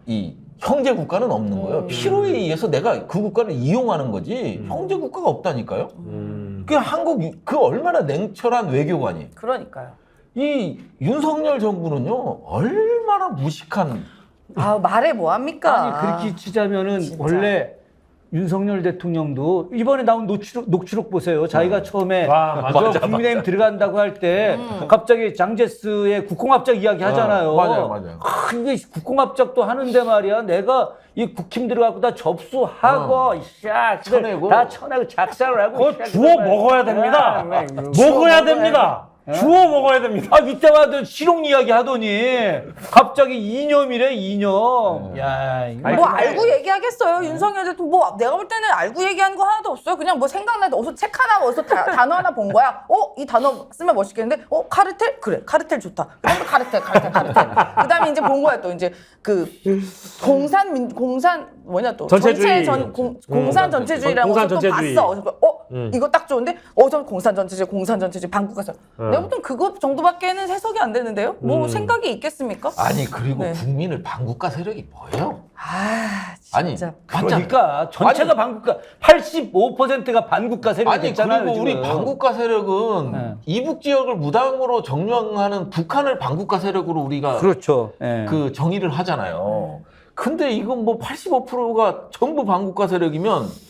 [SPEAKER 7] 이 형제 국가는 없는 거예요. 필요에 의해서 내가 그 국가를 이용하는 거지 형제 국가가 없다니까요. 그 한국 그 얼마나 냉철한 외교관이.
[SPEAKER 4] 그러니까요.
[SPEAKER 7] 이 윤석열 정부는요 얼마나 무식한.
[SPEAKER 4] 아 말해 뭐 합니까?
[SPEAKER 5] 아니 그렇게 치자면은
[SPEAKER 4] 진짜.
[SPEAKER 5] 원래 윤석열 대통령도 이번에 나온 녹취록 보세요. 자기가 처음에
[SPEAKER 6] 와, 맞아.
[SPEAKER 5] 국민의힘 들어간다고 할 때 갑자기 장제스의 국공합작 이야기 하잖아요.
[SPEAKER 7] 맞아요.
[SPEAKER 5] 이게 국공합작도 하는데 말이야. 내가 이 국힘 들어가고 다 접수하고
[SPEAKER 7] 쳐내고.
[SPEAKER 5] 다 쳐내고 작사를 하고
[SPEAKER 6] 그거 주워 먹어야 됩니다. 먹어야 됩니다. 주워 먹어야 됩니다.
[SPEAKER 5] 아, 밑에 와도 실용 이야기 하더니 갑자기 이념이래, 이념. 야, 이거
[SPEAKER 4] 뭐 알고 얘기하겠어요. 윤석열 대통령 뭐 내가 볼 때는 알고 얘기하는 거 하나도 없어요. 그냥 뭐 생각날 때 어서 책 하나 어서 단어 하나 본 거야. 이 단어 쓰면 멋있겠는데 카르텔? 그래 카르텔 좋다. 그럼 카르텔. 그다음에 이제 본 거야 또 이제 그 공산 뭐냐 또
[SPEAKER 6] 전체주의.
[SPEAKER 4] 공산 전체주의라는
[SPEAKER 6] 공산
[SPEAKER 4] 것도
[SPEAKER 6] 전체주의.
[SPEAKER 4] 봤어. 이거 딱 좋은데 저 공산 전체주의 방국가서 내가 볼 땐 그거 정도밖에는 해석이 안 되는데요. 뭐 생각이 있겠습니까?
[SPEAKER 7] 아니 그리고
[SPEAKER 4] 네.
[SPEAKER 7] 국민을 반국가 세력이 뭐예요?
[SPEAKER 4] 아
[SPEAKER 7] 아니
[SPEAKER 4] 진짜.
[SPEAKER 5] 그러니까 전체가 반국가 85%가 반국가 세력이
[SPEAKER 7] 아니
[SPEAKER 5] 됐잖아요.
[SPEAKER 7] 그리고 우리
[SPEAKER 5] 지금.
[SPEAKER 7] 반국가 세력은
[SPEAKER 5] 네.
[SPEAKER 7] 이북 지역을 무당으로 점령하는 북한을 반국가 세력으로 우리가
[SPEAKER 5] 그렇죠. 예.
[SPEAKER 7] 그 정의를 하잖아요. 근데 이건 뭐 85%가 전부 반국가 세력이면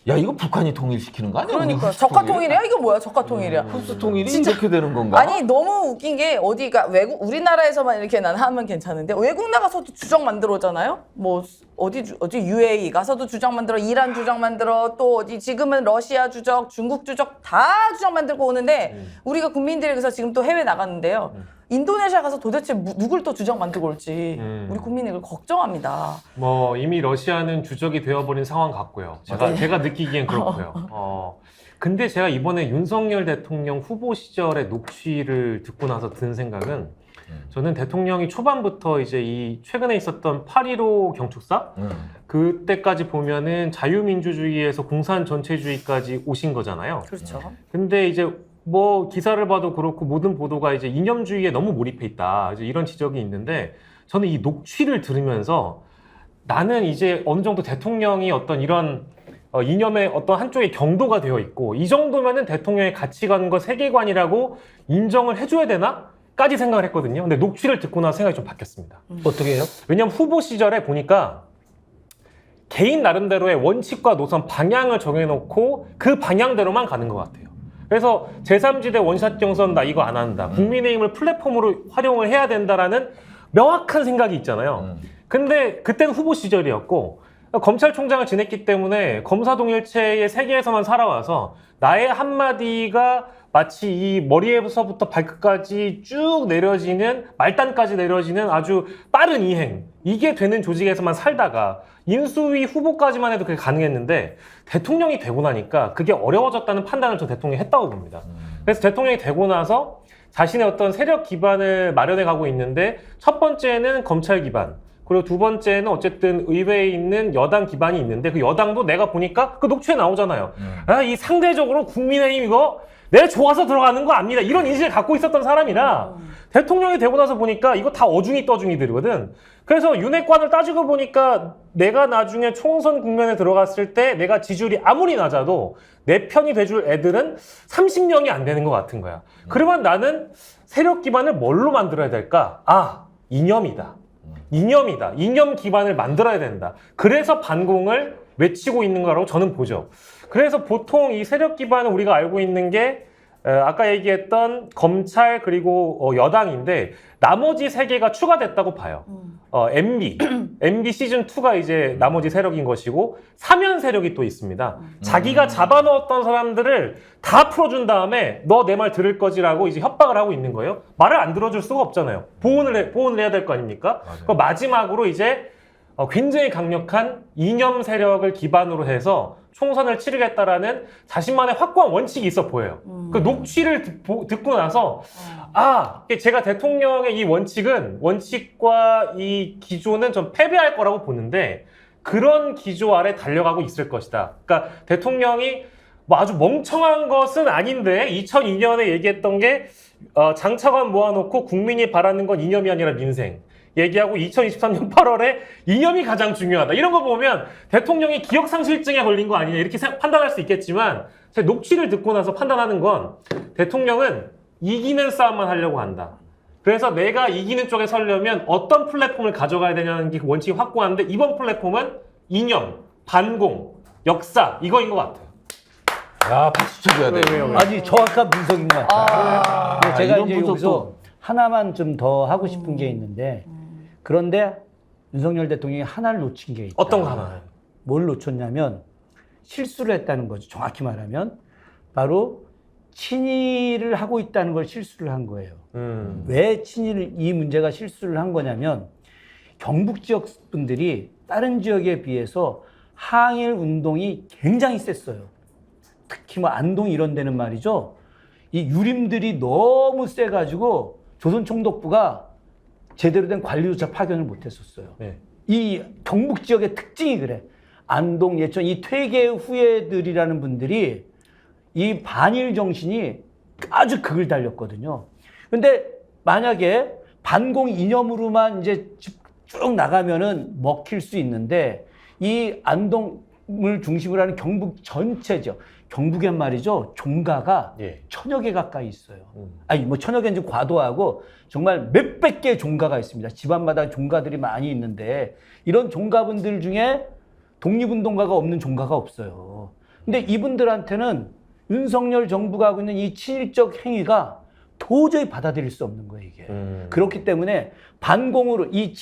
[SPEAKER 7] 야 이거 북한이 통일시키는 거 아니야?
[SPEAKER 4] 그러니까
[SPEAKER 7] 우리
[SPEAKER 4] 적화
[SPEAKER 7] 통일?
[SPEAKER 4] 통일이야? 이거 뭐야? 적화 통일이야.
[SPEAKER 7] 흡수 통일이
[SPEAKER 4] 진짜.
[SPEAKER 7] 이렇게 되는 건가?
[SPEAKER 4] 아니 너무 웃긴 게 어디가 외국 우리나라에서만 이렇게 난 하면 괜찮은데 외국 나가서도 주적 만들어 오잖아요. 뭐 어디 UAE 가서도 주적 만들어, 이란 주적 만들어, 또 어디 지금은 러시아 주적, 중국 주적 다 주적 만들고 오는데 우리가 국민들이 그래서 지금 또 해외 나갔는데요. 인도네시아 가서 도대체 누굴 또 주적 만들고 올지 우리 국민이 그걸 걱정합니다.
[SPEAKER 6] 뭐 이미 러시아는 주적이 되어버린 상황 같고요. 제가 느끼기엔 그렇고요. 근데 제가 이번에 윤석열 대통령 후보 시절의 녹취를 듣고 나서 든 생각은 저는 대통령이 초반부터 이제 이 최근에 있었던 8.15 경축사 그때까지 보면은 자유민주주의에서 공산 전체주의까지 오신 거잖아요.
[SPEAKER 4] 그렇죠.
[SPEAKER 6] 근데 이제 뭐 기사를 봐도 그렇고 모든 보도가 이제 이념주의에 너무 몰입해 있다. 이제 이런 지적이 있는데 저는 이 녹취를 들으면서 나는 이제 어느 정도 대통령이 어떤 이런 이념의 어떤 한쪽의 경도가 되어 있고 이 정도면은 대통령의 가치관과 세계관이라고 인정을 해줘야 되나? 까지 생각을 했거든요. 근데 녹취를 듣고 나서 생각이 좀 바뀌었습니다.
[SPEAKER 5] 어떻게 해요?
[SPEAKER 6] 왜냐면 후보 시절에 보니까 개인 나름대로의 원칙과 노선, 방향을 정해놓고 그 방향대로만 가는 것 같아요. 그래서 제3지대 원샷 경선 나 이거 안 한다. 국민의힘을 플랫폼으로 활용을 해야 된다라는 명확한 생각이 있잖아요. 근데 그때는 후보 시절이었고 검찰총장을 지냈기 때문에 검사동일체의 세계에서만 살아와서 나의 한마디가 마치 이 머리에서부터 발끝까지 쭉 내려지는 말단까지 내려지는 아주 빠른 이행 이게 되는 조직에서만 살다가 인수위 후보까지만 해도 그게 가능했는데 대통령이 되고 나니까 그게 어려워졌다는 판단을 저 대통령이 했다고 봅니다. 그래서 대통령이 되고 나서 자신의 어떤 세력 기반을 마련해 가고 있는데 첫 번째는 검찰 기반 그리고 두 번째는 어쨌든 의회에 있는 여당 기반이 있는데 그 여당도 내가 보니까 그 녹취에 나오잖아요. 이 상대적으로 국민의힘 이거 내 좋아서 들어가는 거 압니다. 이런 인식을 갖고 있었던 사람이라 대통령이 되고 나서 보니까 이거 다 어중이 떠중이들이거든. 그래서 윤핵관을 따지고 보니까 내가 나중에 총선 국면에 들어갔을 때 내가 지지율이 아무리 낮아도 내 편이 돼줄 애들은 30명이 안 되는 것 같은 거야. 그러면 나는 세력 기반을 뭘로 만들어야 될까? 이념이다. 이념이다. 이념 기반을 만들어야 된다. 그래서 반공을 외치고 있는 거라고 저는 보죠. 그래서 보통 이 세력 기반을 우리가 알고 있는 게 아까 얘기했던 검찰 그리고 여당인데 나머지 세 개가 추가됐다고 봐요. MB 시즌 2가 이제 나머지 세력인 것이고 사면 세력이 또 있습니다. 자기가 잡아넣었던 사람들을 다 풀어준 다음에 너 내 말 들을 거지라고 이제 협박을 하고 있는 거예요. 말을 안 들어줄 수가 없잖아요. 보훈을 해야 될 거 아닙니까? 그 마지막으로 이제 굉장히 강력한 이념 세력을 기반으로 해서 총선을 치르겠다라는 자신만의 확고한 원칙이 있어 보여요. 그 녹취를 듣고 나서 제가 대통령의 이 원칙과 이 기조는 좀 패배할 거라고 보는데 그런 기조 아래 달려가고 있을 것이다. 그러니까 대통령이 뭐 아주 멍청한 것은 아닌데 2002년에 얘기했던 게 장차관 모아놓고 국민이 바라는 건 이념이 아니라 민생. 얘기하고 2023년 8월에 이념이 가장 중요하다. 이런 거 보면 대통령이 기억상실증에 걸린 거 아니냐 이렇게 판단할 수 있겠지만 제 녹취를 듣고 나서 판단하는 건 대통령은 이기는 싸움만 하려고 한다. 그래서 내가 이기는 쪽에 서려면 어떤 플랫폼을 가져가야 되냐는 게 원칙이 확고한데 이번 플랫폼은 이념, 반공, 역사 이거인 것 같아요.
[SPEAKER 7] 야, 박수 쳐줘야 돼.
[SPEAKER 5] 아주 정확한 분석인 것 같아요. 네, 제가
[SPEAKER 7] 이런
[SPEAKER 5] 이제
[SPEAKER 7] 분석도.
[SPEAKER 5] 여기서 하나만 좀 더 하고 싶은 게 있는데 그런데 윤석열 대통령이 하나를 놓친 게 있다.
[SPEAKER 6] 어떤 거 하나?
[SPEAKER 5] 뭘 놓쳤냐면 실수를 했다는 거죠. 정확히 말하면 바로 친일을 하고 있다는 걸 실수를 한 거예요. 왜 이 문제가 실수를 한 거냐면 경북 지역 분들이 다른 지역에 비해서 항일 운동이 굉장히 셌어요. 특히 뭐 안동 이런 데는 말이죠. 이 유림들이 너무 세가지고 조선총독부가 제대로 된 관리조차 파견을 못했었어요.
[SPEAKER 6] 네.
[SPEAKER 5] 이 경북 지역의 특징이 그래. 안동, 예천 이 퇴계 후예들이라는 분들이 이 반일 정신이 아주 극을 달렸거든요. 근데 만약에 반공 이념으로만 이제 쭉 나가면은 먹힐 수 있는데 이 안동을 중심으로 하는 경북 전체죠. 경북엔 말이죠. 종가가
[SPEAKER 6] 예.
[SPEAKER 5] 1000여 개 가까이 있어요. 아니 뭐 1000여 개는 좀 과도하고 정말 몇백 개의 종가가 있습니다. 집안마다 종가들이 많이 있는데 이런 종가분들 중에 독립운동가가 없는 종가가 없어요. 근데 이분들한테는 윤석열 정부가 하고 있는 이 친일적 행위가 도저히 받아들일 수 없는 거예요, 이게. 그렇기 때문에 반공으로 이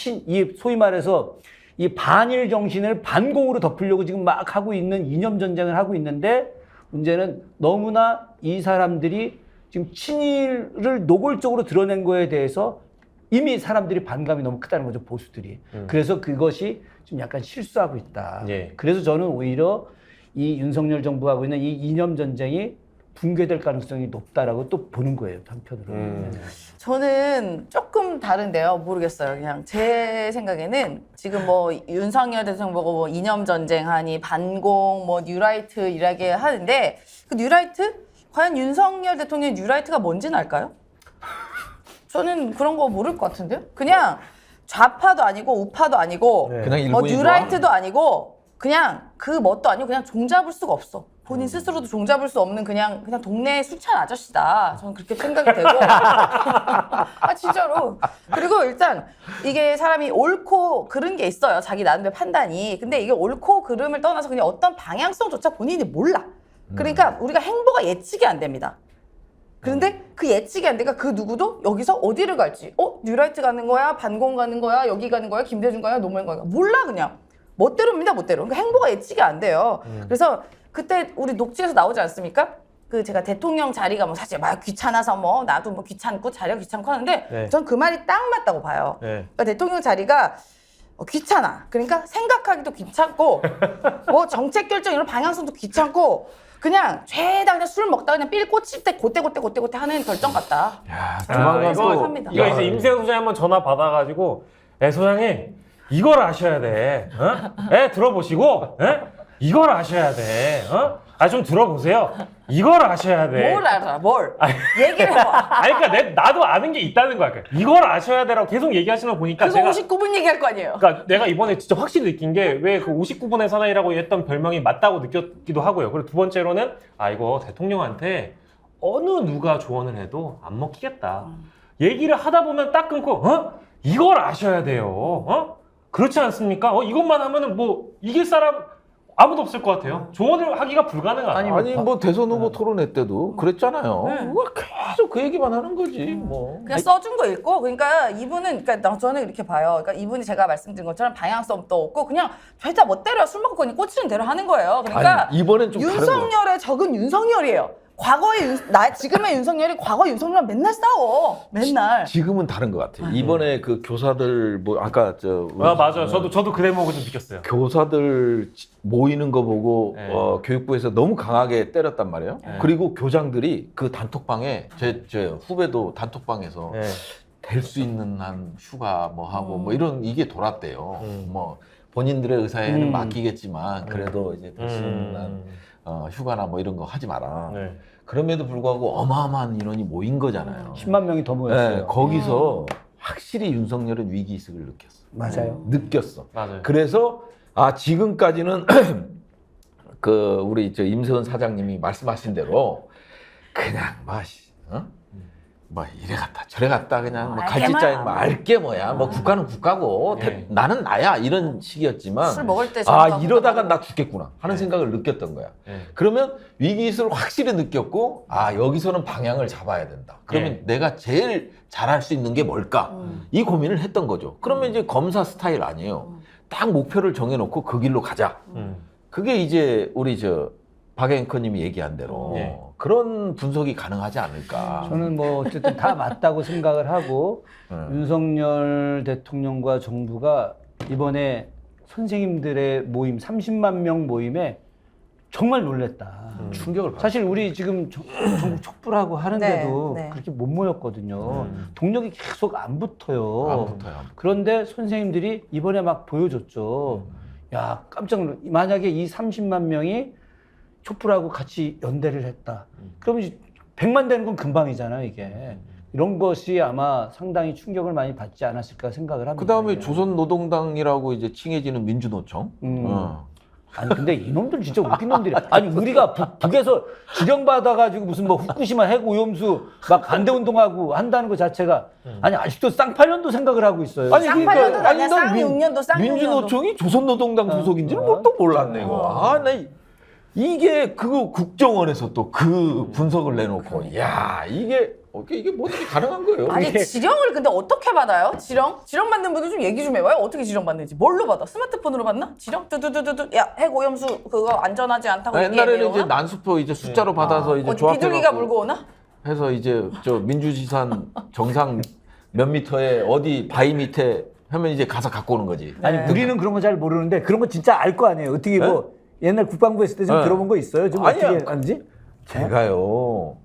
[SPEAKER 5] 소위 말해서 이 반일 정신을 반공으로 덮으려고 지금 막 하고 있는 이념 전쟁을 하고 있는데 문제는 너무나 이 사람들이 지금 친일을 노골적으로 드러낸 거에 대해서 이미 사람들이 반감이 너무 크다는 거죠, 보수들이. 그래서 그것이 좀 약간 실수하고 있다.
[SPEAKER 6] 예.
[SPEAKER 5] 그래서 저는 오히려 이 윤석열 정부가 하고 있는 이 이념 전쟁이 붕괴될 가능성이 높다라고 또 보는 거예요, 한편으로.
[SPEAKER 4] 저는 조금 다른데요. 모르겠어요. 그냥 제 생각에는 지금 뭐 윤석열 대통령 보고 뭐 이념 전쟁하니 반공 뭐 뉴라이트 이라게 하는데 그 뉴라이트? 과연 윤석열 대통령의 뉴라이트가 뭔지는 알까요? 저는 그런 거 모를 것 같은데요. 그냥 좌파도 아니고 우파도 아니고
[SPEAKER 6] 네.
[SPEAKER 7] 그냥
[SPEAKER 4] 뭐
[SPEAKER 7] 일본인
[SPEAKER 4] 뉴라이트도 아니고 그냥 그 뭣도 아니고 그냥 종잡을 수가 없어. 본인 스스로도 종잡을 수 없는 그냥 동네 술 취한 아저씨다. 저는 그렇게 생각이 되고. 아 진짜로. 그리고 일단 이게 사람이 옳고 그른 게 있어요. 자기 나름대로 판단이. 근데 이게 옳고 그름을 떠나서 그냥 어떤 방향성조차 본인이 몰라. 그러니까 우리가 행보가 예측이 안 됩니다. 그런데 그 예측이 안 되니까 그 누구도 여기서 어디를 갈지 뉴라이트 가는 거야? 반공 가는 거야? 여기 가는 거야? 김대중 가야? 노무현 가야? 몰라 그냥. 멋대로입니다, 멋대로. 그러니까 행보가 예측이 안 돼요. 그래서 그때 우리 녹취에서 나오지 않습니까? 그 제가 대통령 자리가 뭐 사실 막 귀찮아서 뭐 나도 뭐 귀찮고 자리가 귀찮고 하는데
[SPEAKER 6] 네.
[SPEAKER 4] 전 그 말이 딱 맞다고 봐요.
[SPEAKER 6] 네.
[SPEAKER 4] 그러니까 대통령 자리가 귀찮아. 그러니까 생각하기도 귀찮고 뭐 정책 결정 이런 방향성도 귀찮고 그냥 죄다 그냥 술 먹다 그냥 삘 꽂힐 때 고때 하는 결정 같다.
[SPEAKER 7] 야,
[SPEAKER 6] 아,
[SPEAKER 7] 조만간
[SPEAKER 6] 이거
[SPEAKER 7] 또
[SPEAKER 4] 합니다.
[SPEAKER 6] 이거 이제 임세영 소장님 한번 전화 받아가지고, 소장님 이걸 아셔야 돼. 들어보시고, 이걸 아셔야 돼. 좀 들어보세요. 이걸 아셔야 돼.
[SPEAKER 4] 뭘 알아? 뭘? 얘기를 해봐.
[SPEAKER 6] 아니, 그러니까 나도 아는 게 있다는 거야. 그러니까 이걸 아셔야 돼라고 계속 얘기하시는 거 보니까
[SPEAKER 4] 그래서
[SPEAKER 6] 제가
[SPEAKER 4] 59분 얘기할 거 아니에요.
[SPEAKER 6] 그러니까 내가 이번에 진짜 확실히 느낀 게 왜 그 59분의 사나이라고 했던 별명이 맞다고 느꼈기도 하고요. 그리고 두 번째로는 이거 대통령한테 어느 누가 조언을 해도 안 먹히겠다. 얘기를 하다 보면 딱 끊고 이걸 아셔야 돼요. 그렇지 않습니까? 이것만 하면은 뭐 이길 사람 아무도 없을 것 같아요. 조언을 하기가 불가능하다.
[SPEAKER 7] 아니 뭐 대선 후보 토론회 때도 그랬잖아요. 그걸 계속 그 얘기만 하는 거지. 뭐.
[SPEAKER 4] 그냥 써준 거 읽고 그러니까 이분은 저는 이렇게 봐요. 그러니까 이분이 제가 말씀드린 것처럼 방향성도 없고 그냥 죄다 멋대로 술 먹고 그냥 꽂히는 대로 하는 거예요. 그러니까
[SPEAKER 7] 아니, 이번엔 좀 다른 거.
[SPEAKER 4] 윤석열의 적은 윤석열이에요. 지금의 윤석열이 과거 윤석열랑 맨날 싸워. 맨날.
[SPEAKER 7] 지금은 다른 것 같아요. 이번에 그 교사들 뭐 아까
[SPEAKER 6] 맞아요. 저도 그 대목을 좀 느꼈어요.
[SPEAKER 7] 교사들 모이는 거 보고
[SPEAKER 6] 네.
[SPEAKER 7] 교육부에서 너무 강하게 때렸단 말이에요.
[SPEAKER 6] 네.
[SPEAKER 7] 그리고 교장들이 그 단톡방에 제 후배도 단톡방에서
[SPEAKER 6] 네.
[SPEAKER 7] 될 수 있는 한 휴가 뭐 하고 뭐 이런 이게 돌았대요. 뭐 본인들의 의사에는 맡기겠지만 그래도 이제 될 수 있는 한 휴가나 뭐 이런 거 하지 마라.
[SPEAKER 6] 네.
[SPEAKER 7] 그럼에도 불구하고 어마어마한 인원이 모인 거잖아요.
[SPEAKER 5] 10만 명이 더 모였어요.
[SPEAKER 7] 네, 거기서 확실히 윤석열은 위기의식을 느꼈어.
[SPEAKER 5] 맞아요.
[SPEAKER 7] 느꼈어.
[SPEAKER 6] 맞아요.
[SPEAKER 7] 그래서 지금까지는 그 우리 임세원 사장님이 말씀하신 대로 그냥 뭐 이래 갔다 저래 갔다 그냥 뭐 갈짓자인 뭐 알게 뭐야 뭐 국가는 국가고
[SPEAKER 6] 네.
[SPEAKER 7] 나는 나야 이런 식이었지만
[SPEAKER 4] 술 먹을 때
[SPEAKER 7] 이러다가 나 죽겠구나 하는 생각을 느꼈던 거야.
[SPEAKER 6] 네.
[SPEAKER 7] 그러면 위기의식을 확실히 느꼈고 여기서는 방향을 잡아야 된다. 그러면 내가 제일 잘할 수 있는 게 뭘까? 이 고민을 했던 거죠. 그러면 이제 검사 스타일 아니에요. 딱 목표를 정해놓고 그 길로 가자. 그게 이제 우리 박 앵커님이 얘기한 대로
[SPEAKER 6] 네.
[SPEAKER 7] 그런 분석이 가능하지 않을까.
[SPEAKER 5] 저는 뭐 어쨌든 다 맞다고 생각을 하고 윤석열 대통령과 정부가 이번에 선생님들의 모임 30만 명 모임에 정말 놀랬다.
[SPEAKER 7] 충격을 받았어요.
[SPEAKER 5] 사실 우리 지금 전국 촛불하고 하는데도
[SPEAKER 4] 네, 네.
[SPEAKER 5] 그렇게 못 모였거든요. 동력이 계속 안 붙어요.
[SPEAKER 7] 안 붙어요.
[SPEAKER 5] 그런데 선생님들이 이번에 막 보여줬죠. 야, 깜짝 놀라. 만약에 이 30만 명이 촛불하고 같이 연대를 했다. 그러면 이제 100만 되는 건 금방이잖아요, 이게. 이런 것이 아마 상당히 충격을 많이 받지 않았을까 생각을 합니다.
[SPEAKER 7] 그 다음에
[SPEAKER 5] 예.
[SPEAKER 7] 조선노동당이라고 이제 칭해지는 민주노총.
[SPEAKER 5] 아니 근데 이놈들 진짜 웃긴 놈들이야. 아니 우리가 북에서 지령받아가지고 무슨 뭐 후쿠시마 핵 오염수 막 반대 운동하고 한다는 것 자체가 아니 아직도 쌍팔년도 생각을 하고 있어요.
[SPEAKER 7] 아니
[SPEAKER 4] 쌍팔년도 아니야.
[SPEAKER 7] 난
[SPEAKER 4] 쌍육년도 쌍육년도.
[SPEAKER 7] 민주노총이 조선노동당 소속인지는 뭘 또 몰랐네. 나 이게 그 국정원에서 또 그 분석을 내놓고 야 이게 뭐 어떻게 가능한 거예요?
[SPEAKER 4] 아니 지령을 근데 어떻게 받아요? 지령 받는 분들 좀 얘기 좀 해봐요. 어떻게 지령 받는지. 뭘로 받아? 스마트폰으로 받나? 지령? 두두두두두. 야, 핵 오염수 그거 안전하지 않다고 얘기해.
[SPEAKER 7] 옛날에는 이제 난수표 이제 숫자로 받아서 이제 조합해갖고
[SPEAKER 4] 비둘기가 물고 오나?
[SPEAKER 7] 해서 이제 저 민주지산 정상 몇 미터에 어디 바위 밑에 하면 이제 가서 갖고 오는 거지.
[SPEAKER 5] 아니 우리는 그런 거 잘 모르는데 그런 거 진짜 알 거 아니에요. 어떻게 뭐 옛날 국방부 했을 때 좀
[SPEAKER 7] 네.
[SPEAKER 5] 들어본 거 있어요? 좀
[SPEAKER 7] 아니야.
[SPEAKER 5] 어떻게 하는지?
[SPEAKER 7] 제가요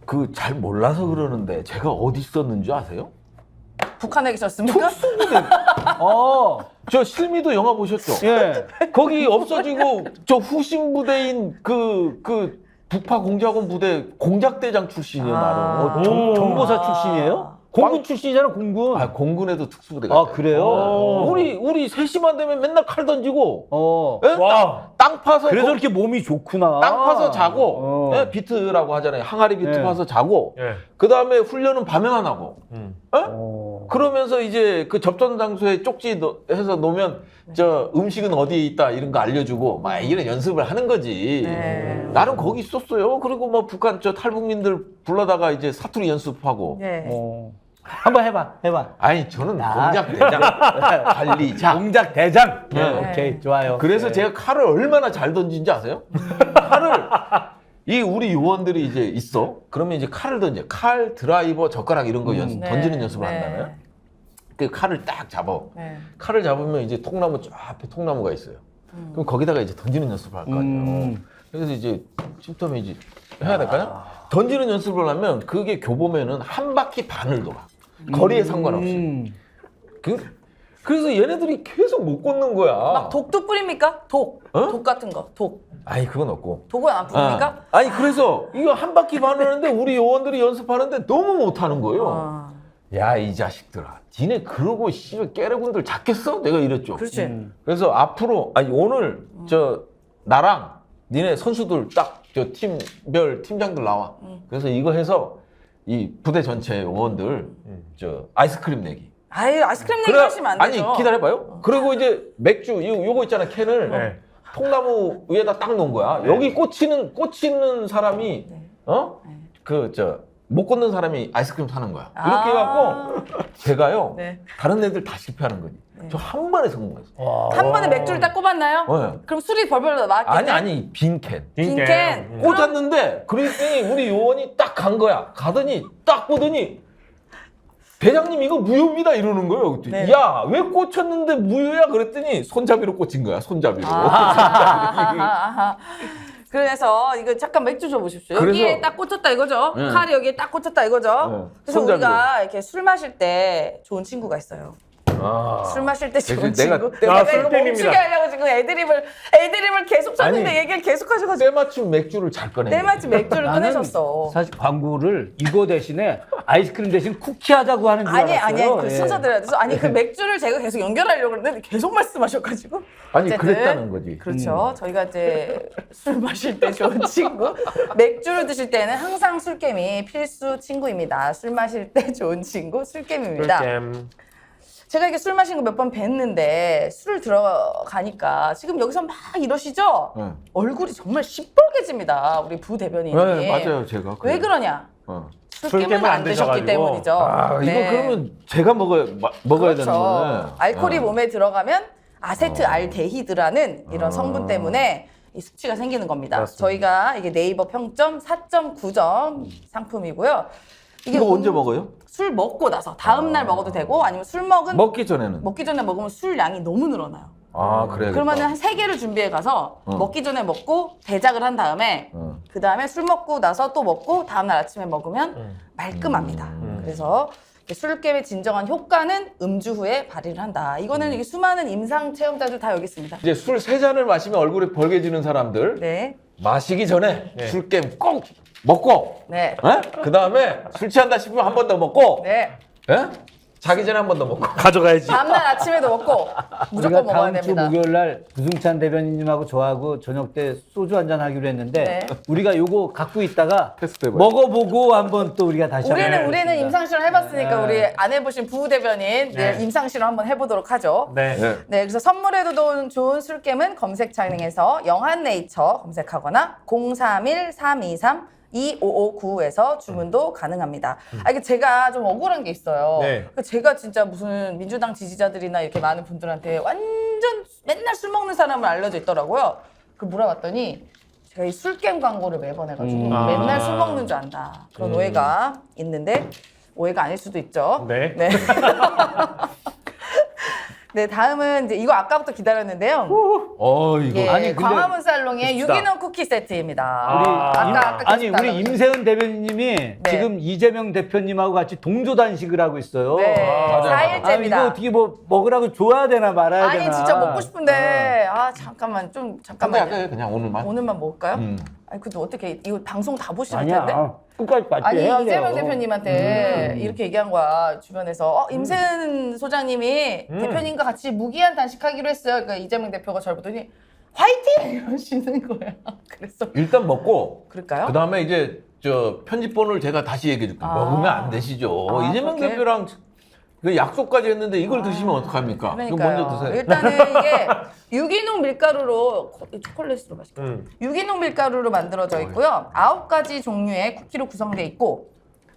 [SPEAKER 7] 그 잘 몰라서 그러는데 제가 어디 있었는 줄 아세요?
[SPEAKER 4] 북한에 계셨습니까?
[SPEAKER 5] 어,
[SPEAKER 7] 저 실미도 영화 보셨죠?
[SPEAKER 5] 예.
[SPEAKER 7] 거기 없어지고 저 후신 부대인 그 북파 공작원 부대 공작대장 출신이에요 나는.
[SPEAKER 5] 정보사 출신이에요? 공군 출신이잖아, 공군.
[SPEAKER 7] 아 공군에도 특수부대가.
[SPEAKER 5] 아, 그래요?
[SPEAKER 7] 우리 세시만 되면 맨날 칼 던지고.
[SPEAKER 5] 어.
[SPEAKER 7] 예?
[SPEAKER 6] 와.
[SPEAKER 7] 땅 파서
[SPEAKER 5] 그래서 이렇게 몸이 좋구나.
[SPEAKER 7] 땅 파서 자고.
[SPEAKER 5] 어.
[SPEAKER 7] 예? 비트라고 하잖아요. 항아리 비트
[SPEAKER 5] 네.
[SPEAKER 7] 파서 자고.
[SPEAKER 6] 예.
[SPEAKER 7] 그 다음에 훈련은 밤에만 하고. 예?
[SPEAKER 5] 어.
[SPEAKER 7] 그러면서 이제 그 접전 장소에 쪽지 해서 놓으면 저 음식은 어디에 있다 이런 거 알려주고 막 이런 연습을 하는 거지.
[SPEAKER 4] 네.
[SPEAKER 7] 나는 거기 있었어요. 그리고 뭐 북한 저 탈북민들 불러다가 이제 사투리 연습하고.
[SPEAKER 4] 네.
[SPEAKER 5] 어. 한번 해봐.
[SPEAKER 7] 아니 저는
[SPEAKER 5] 나.
[SPEAKER 7] 공작 대장 관리자.
[SPEAKER 5] 공작 대장.
[SPEAKER 7] 네.
[SPEAKER 5] 오케이, 좋아요.
[SPEAKER 7] 그래서
[SPEAKER 5] 네.
[SPEAKER 7] 제가 칼을 얼마나 잘 던진지 아세요? 칼을 이 우리 요원들이 이제 있어. 그러면 이제 칼을 던져. 칼, 드라이버, 젓가락 이런 거
[SPEAKER 4] 네.
[SPEAKER 7] 던지는 연습을
[SPEAKER 4] 네.
[SPEAKER 7] 한다면 그 칼을 딱 잡아.
[SPEAKER 4] 네.
[SPEAKER 7] 칼을 잡으면 이제 통나무 저 앞에 통나무가 있어요. 그럼 거기다가 이제 던지는 연습을 할 거 아니에요. 그래서 이제 쉼터면 이제 해야 될까요? 던지는 연습을 하면 그게 교보면은 한 바퀴 반을 돌아. 거리에 상관없이. 그래서 얘네들이 계속 못 꽂는 거야.
[SPEAKER 4] 막 독도 뿌립니까? 독.
[SPEAKER 7] 어?
[SPEAKER 4] 독 같은 거. 독.
[SPEAKER 7] 아니 그건 없고.
[SPEAKER 4] 독은 안 뿌립니까?
[SPEAKER 7] 아니 그래서 이거 한 바퀴 반을 하는데 우리 요원들이 연습하는데 너무 못하는 거예요.
[SPEAKER 4] 아.
[SPEAKER 7] 야 이 자식들아, 니네 그러고 씨발 깨래군들 잡겠어? 내가 이랬죠.
[SPEAKER 4] 그렇지.
[SPEAKER 7] 그래서 앞으로 아니 오늘 저 나랑 니네 선수들 딱 저 팀별 팀장들 나와. 그래서 이거 해서 이 부대 전체 요원들 저 아이스크림 내기.
[SPEAKER 4] 아유, 아이스크림 내기 하시면 안 되죠.
[SPEAKER 7] 아니 기다려봐요. 그리고 이제 맥주 요거 있잖아 캔을
[SPEAKER 6] 네.
[SPEAKER 7] 통나무 위에다 딱 놓은 거야. 여기 꽂히는 사람이 그 저 못 꽂는 사람이 아이스크림 사는 거야. 이렇게 해갖고 제가요
[SPEAKER 4] 네.
[SPEAKER 7] 다른 애들 다 실패하는 거지. 저 한 번에 성공했어.
[SPEAKER 4] 한 번에 맥주를 딱 꼽았나요?
[SPEAKER 7] 네.
[SPEAKER 4] 그럼 술이 벌벌 나왔겠네?
[SPEAKER 7] 아니 빈 캔.
[SPEAKER 4] 빈캔.
[SPEAKER 7] 꽂았는데 그랬더니 우리 요원이 딱 간 거야. 가더니 딱 보더니 대장님 이거 무효입니다 이러는 거예요. 그랬더니
[SPEAKER 4] 네.
[SPEAKER 7] 야 왜 꽂혔는데 무효야? 그랬더니 손잡이로 꽂힌 거야. 손잡이로.
[SPEAKER 4] 아하하하. 그래서 이거 잠깐 맥주 줘보십시오.
[SPEAKER 7] 그래서-
[SPEAKER 4] 여기에 딱 꽂혔다 이거죠?
[SPEAKER 7] 네.
[SPEAKER 4] 칼이 여기에 딱 꽂혔다 이거죠?
[SPEAKER 7] 네.
[SPEAKER 4] 그래서
[SPEAKER 7] 손잡이로.
[SPEAKER 4] 우리가 이렇게 술 마실 때 좋은 친구가 있어요.
[SPEAKER 7] 아.
[SPEAKER 4] 술 마실 때 좋은
[SPEAKER 7] 그래서 내가
[SPEAKER 4] 친구.
[SPEAKER 6] 야,
[SPEAKER 4] 내가 이거
[SPEAKER 6] 술땡입니다.
[SPEAKER 4] 멈추게 하려고 지금 애드립을 계속 쳤는데
[SPEAKER 7] 아니,
[SPEAKER 4] 얘기를 계속 하셔가지고
[SPEAKER 7] 때맞춤 맥주를 잘 꺼내.
[SPEAKER 4] 때마침 맥주를
[SPEAKER 5] 나는
[SPEAKER 4] 꺼내셨어.
[SPEAKER 5] 사실 광고를 이거 대신에 아이스크림 대신 쿠키 하자고 하는 줄
[SPEAKER 4] 아니
[SPEAKER 5] 알았어요.
[SPEAKER 4] 그
[SPEAKER 5] 예.
[SPEAKER 4] 순서 들어야 돼서 아니 그 맥주를 제가 계속 연결하려고 그랬는데 계속 말씀하셔가지고
[SPEAKER 7] 아니
[SPEAKER 4] 어쨌든
[SPEAKER 7] 그랬다는 거지.
[SPEAKER 4] 그렇죠. 저희가 이제 술 마실 때 좋은 친구, 맥주를 드실 때는 항상 술겜이 필수 친구입니다. 술 마실 때 좋은 친구 술겜입니다.
[SPEAKER 6] 꿀잼.
[SPEAKER 4] 제가 이게 술 마신 거 몇 번 뵀는데 술을 들어가니까 지금 여기서 막 이러시죠?
[SPEAKER 7] 네.
[SPEAKER 4] 얼굴이 정말 시뻘개집니다. 우리 부 대변인이.
[SPEAKER 7] 네, 맞아요, 제가.
[SPEAKER 4] 왜
[SPEAKER 7] 그래요.
[SPEAKER 4] 그러냐?
[SPEAKER 7] 어.
[SPEAKER 4] 술겜을 안 드셨기
[SPEAKER 6] 드셔가지고.
[SPEAKER 4] 때문이죠.
[SPEAKER 7] 아,
[SPEAKER 4] 네.
[SPEAKER 7] 이거 그러면 제가 먹어야
[SPEAKER 4] 그렇죠.
[SPEAKER 7] 되는 거네.
[SPEAKER 4] 알코올이
[SPEAKER 7] 어.
[SPEAKER 4] 몸에 들어가면 아세트알데히드라는 이런 성분 때문에 이 숙취가 생기는 겁니다.
[SPEAKER 6] 맞습니다.
[SPEAKER 4] 저희가 이게 네이버 평점 4.9점 상품이고요. 이게
[SPEAKER 7] 이거 언제 먹어요?
[SPEAKER 4] 술 먹고 나서 다음 날 먹어도 되고 아니면 술 먹은
[SPEAKER 7] 먹기 전에는.
[SPEAKER 4] 먹기 전에 먹으면 술 양이 너무 늘어나요.
[SPEAKER 7] 아, 그래.
[SPEAKER 4] 그러면은 한 3개를 준비해 가서 먹기 전에 먹고 대작을 한 다음에 그 다음에 술 먹고 나서 또 먹고 다음 날 아침에 먹으면 말끔합니다. 그래서 술겜의 진정한 효과는 음주 후에 발휘를 한다. 이거는 이게 수많은 임상 체험자들 다 여기 있습니다.
[SPEAKER 7] 이제 술 3잔을 마시면 얼굴이 벌개지는 사람들
[SPEAKER 4] 네,
[SPEAKER 7] 마시기 전에
[SPEAKER 6] 네.
[SPEAKER 7] 술겜 꼭 먹고
[SPEAKER 4] 네,
[SPEAKER 7] 그 다음에 술 취한다 싶으면 한 번 더 먹고
[SPEAKER 4] 네.
[SPEAKER 7] 예? 자기 전에 한 번 더 먹고
[SPEAKER 6] 가져가야지.
[SPEAKER 4] 다음 날 아침에도 먹고 무조건
[SPEAKER 5] 우리가
[SPEAKER 4] 먹어야
[SPEAKER 5] 다음 주
[SPEAKER 4] 됩니다.
[SPEAKER 5] 목요일 날 구승찬 대변인님하고 저하고 저녁 때 소주 한잔 하기로 했는데
[SPEAKER 4] 네.
[SPEAKER 5] 우리가 요거 갖고 있다가
[SPEAKER 7] 테스트 해봐요.
[SPEAKER 5] 먹어보고 한번 또 우리가 다시 한번
[SPEAKER 4] 우리는
[SPEAKER 5] 해보겠습니다.
[SPEAKER 4] 임상 실험 해봤으니까
[SPEAKER 5] 네.
[SPEAKER 4] 우리 안 해보신 부부 대변인
[SPEAKER 6] 네.
[SPEAKER 4] 임상 실험 한번 해보도록 하죠.
[SPEAKER 6] 네.
[SPEAKER 7] 네.
[SPEAKER 4] 네, 그래서 선물에도 좋은 술겜은 검색창에서 영한네이처 검색하거나 031-323-2559에서 주문도 가능합니다. 이게 제가 좀 억울한 게 있어요.
[SPEAKER 6] 네.
[SPEAKER 4] 제가 진짜 무슨 민주당 지지자들이나 이렇게 많은 분들한테 완전 맨날 술 먹는 사람을 알려져 있더라고요. 그 물어봤더니 제가 이 술겜 광고를 매번 해가지고
[SPEAKER 6] 아.
[SPEAKER 4] 맨날 술 먹는 줄 안다. 그런 오해가 있는데 오해가 아닐 수도 있죠.
[SPEAKER 6] 네.
[SPEAKER 4] 네. 네, 다음은 이제 이거 아까부터 기다렸는데요.
[SPEAKER 7] 이거
[SPEAKER 4] 예,
[SPEAKER 5] 아니, 근데
[SPEAKER 4] 광화문 살롱의
[SPEAKER 5] 봅시다.
[SPEAKER 4] 유기농 쿠키 세트입니다.
[SPEAKER 6] 아.
[SPEAKER 5] 아니
[SPEAKER 4] 계속
[SPEAKER 5] 우리
[SPEAKER 4] 달라고
[SPEAKER 5] 임세은 대변인님이 지금 이재명 대표님하고 같이 동조 단식을 하고 있어요.
[SPEAKER 4] 네,
[SPEAKER 7] 맞아요.
[SPEAKER 4] 4일째입니다.
[SPEAKER 5] 이거 어떻게 뭐 먹으라고 줘야 되나 말아야
[SPEAKER 4] 아니
[SPEAKER 5] 되나.
[SPEAKER 4] 진짜 먹고 싶은데 잠깐만 잠깐만요.
[SPEAKER 7] 잠깐만 그냥 오늘만.
[SPEAKER 4] 오늘만 먹을까요?
[SPEAKER 7] 음.
[SPEAKER 4] 아니 근데 어떻게 이거 방송 다 보실
[SPEAKER 5] 아니야.
[SPEAKER 4] 텐데?
[SPEAKER 5] 끝까지 같이
[SPEAKER 4] 아니
[SPEAKER 5] 해야
[SPEAKER 4] 이재명
[SPEAKER 5] 돼요.
[SPEAKER 4] 대표님한테 이렇게 얘기한 거야 주변에서 임세은 소장님이 대표님과 같이 무기한 단식하기로 했어요. 그러니까 이재명 대표가 저를 보더니 화이팅 이러시는 거야. 그래서
[SPEAKER 7] 일단 먹고
[SPEAKER 4] 그럴까요?
[SPEAKER 7] 그 다음에 이제 저 편집본을 제가 다시 얘기해 줄게요.
[SPEAKER 4] 아.
[SPEAKER 7] 먹으면 안 되시죠.
[SPEAKER 4] 아,
[SPEAKER 7] 이재명
[SPEAKER 4] 그렇게?
[SPEAKER 7] 대표랑 그 약속까지 했는데 이걸 드시면 어떡합니까? 이거
[SPEAKER 4] 그러니까요.
[SPEAKER 7] 먼저 드세요.
[SPEAKER 4] 일단은 이게 유기농 밀가루로 초콜릿으로 맛있겠다. 유기농 밀가루로 만들어져 있고요. 9가지 종류의 쿠키로 구성되어 있고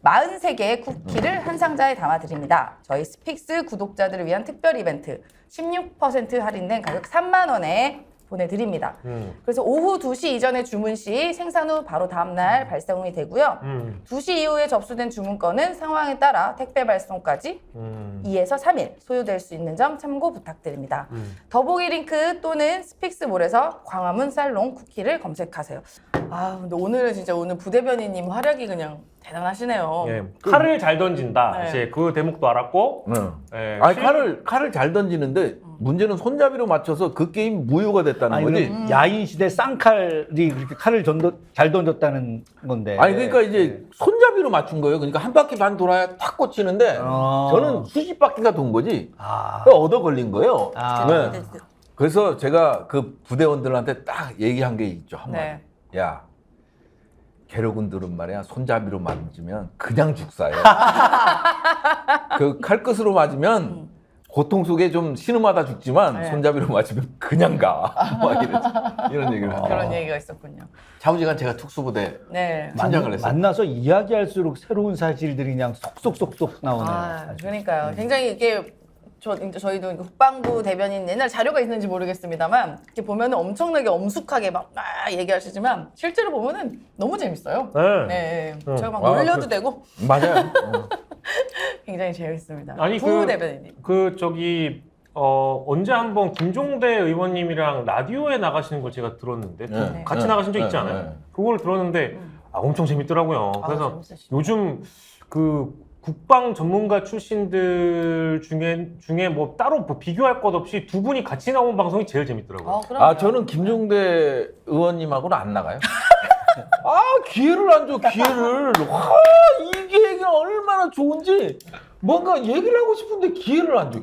[SPEAKER 4] 43개의 쿠키를 한 상자에 담아 드립니다. 저희 스픽스 구독자들을 위한 특별 이벤트 16% 할인된 가격 3만 원에 보내드립니다. 그래서 오후 2시 이전에 주문 시 생산 후 바로 다음날 발송이 되고요. 2시 이후에 접수된 주문건은 상황에 따라 택배 발송까지 2에서 3일 소요될 수 있는 점 참고 부탁드립니다. 더보기 링크 또는 스픽스몰에서 광화문 살롱 쿠키를 검색하세요. 아 근데 오늘은 진짜 오늘 부대변인님 활약이 그냥 대단하시네요.
[SPEAKER 6] 예, 칼을 잘 던진다.
[SPEAKER 4] 네.
[SPEAKER 6] 이제 그 대목도 알았고.
[SPEAKER 7] 네.
[SPEAKER 6] 예,
[SPEAKER 7] 아니 칼을 잘 던지는데 문제는 손잡이로 맞춰서 그 게임 무효가 됐다는
[SPEAKER 5] 아니
[SPEAKER 7] 거지.
[SPEAKER 5] 그럼 야인 시대 쌍칼이 그렇게 칼을 잘 던졌다는 건데.
[SPEAKER 7] 아니 그러니까 이제 손잡이로 맞춘 거예요. 그러니까 한 바퀴 반 돌아야 탁 꽂히는데 저는 수십 바퀴가 돈 거지. 얻어 걸린 거예요. 네. 그래서 제가 그 부대원들한테 딱 얘기한 게 있죠. 한마디.
[SPEAKER 4] 네.
[SPEAKER 7] 야, 괴로군들은 말이야 손잡이로 맞으면 그냥 죽사요. 그 칼끝으로 맞으면 고통 속에 좀 신음하다 죽지만
[SPEAKER 4] 네.
[SPEAKER 7] 손잡이로 맞으면 그냥 가. 막 이런 얘기를 하죠.
[SPEAKER 4] 그런 얘기가 있었군요.
[SPEAKER 7] 좌우지간 제가 특수부대
[SPEAKER 4] 네.
[SPEAKER 7] 팀장을 했어요.
[SPEAKER 5] 만나서 이야기할수록 새로운 사실들이 그냥 속속속속 나오네요.
[SPEAKER 4] 아, 그러니까요. 굉장히 이게 저희도 국방부 대변인 옛날 자료가 있는지 모르겠습니다만 이렇게 보면은 엄청나게 엄숙하게 막 얘기하시지만 실제로 보면은 너무 재밌어요.
[SPEAKER 6] 네.
[SPEAKER 4] 네, 제가 막
[SPEAKER 7] 아,
[SPEAKER 4] 놀려도 되고
[SPEAKER 7] 맞아요.
[SPEAKER 4] 굉장히 재밌습니다.
[SPEAKER 6] 아니,
[SPEAKER 4] 부 대변인님.
[SPEAKER 6] 언제 한번 김종대 의원님이랑 라디오에 나가시는 걸 제가 들었는데
[SPEAKER 7] 네.
[SPEAKER 6] 같이
[SPEAKER 7] 네.
[SPEAKER 6] 나가신 적 있지
[SPEAKER 7] 네.
[SPEAKER 6] 않아요?
[SPEAKER 7] 네.
[SPEAKER 6] 그걸 들었는데 엄청 재밌더라고요. 그래서
[SPEAKER 4] 재밌으시죠.
[SPEAKER 6] 요즘 그 국방 전문가 출신들 중에 뭐 따로 뭐 비교할 것 없이 두 분이 같이 나온 방송이 제일 재밌더라고요.
[SPEAKER 7] 아 저는 김종대 의원님하고는 안 나가요. 아 기회를 안 줘 기회를. 와 이게 얘기가 얼마나 좋은지 뭔가 얘기를 하고 싶은데 기회를 안 줘.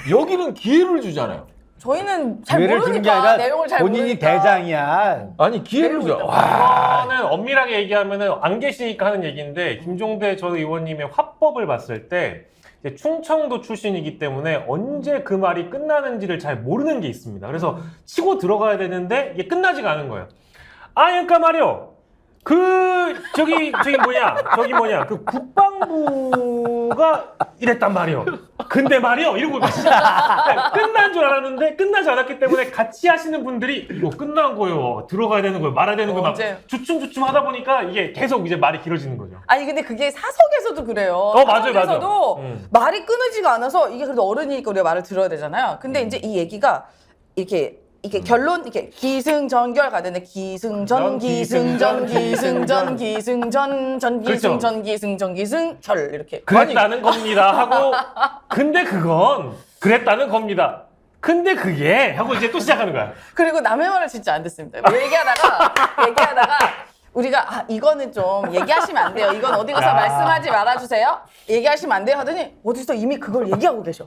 [SPEAKER 7] 여기는 기회를 주잖아요.
[SPEAKER 4] 저희는 잘
[SPEAKER 5] 기회를 주는 게
[SPEAKER 4] 모르니까
[SPEAKER 5] 아니라
[SPEAKER 4] 내용을 잘
[SPEAKER 5] 본인이
[SPEAKER 4] 모르니까.
[SPEAKER 5] 대장이야.
[SPEAKER 7] 아니 기회를 줘.
[SPEAKER 4] 내용을
[SPEAKER 7] 와.
[SPEAKER 6] 저는 엄밀하게 얘기하면은 안 계시니까 하는 얘기인데 김종대 전 의원님의 화법을 봤을 때 이제 충청도 출신이기 때문에 언제 그 말이 끝나는지를 잘 모르는 게 있습니다. 그래서 치고 들어가야 되는데 이게 끝나지가 않은 거예요. 아, 그러니까 말이요. 저기 뭐냐. 그 국방부가 이랬단 말이요. 근데 말이요. 이러고 끝난 줄 알았는데 끝나지 않았기 때문에 같이 하시는 분들이 이거 끝난 거요. 들어가야 되는 거요. 말아야 되는 거요. 막
[SPEAKER 4] 언제?
[SPEAKER 6] 주춤주춤 하다 보니까 이게 계속 이제 말이 길어지는 거죠.
[SPEAKER 4] 아니 근데 그게 사석에서도 그래요.
[SPEAKER 6] 맞아요.
[SPEAKER 4] 사석에서도
[SPEAKER 6] 음.
[SPEAKER 4] 말이 끊어지가 않아서 이게 그래도 어른이니까 우리가 말을 들어야 되잖아요. 근데 이제 이 얘기가 이렇게 결론 이렇게 기승전결 가는데 기승전 기승절 이렇게
[SPEAKER 6] 그랬다는 겁니다 하고 근데 그건 그랬다는 겁니다. 근데 그게 하고 이제 또 시작하는 거야.
[SPEAKER 4] 그리고 남의 말을 진짜 안 듣습니다. 얘기하다가 우리가 이거는 좀 얘기하시면 안 돼요. 이건 어디 가서 말씀하지 말아주세요. 얘기하시면 안 돼요 하더니 어디서 이미 그걸 얘기하고 계셔.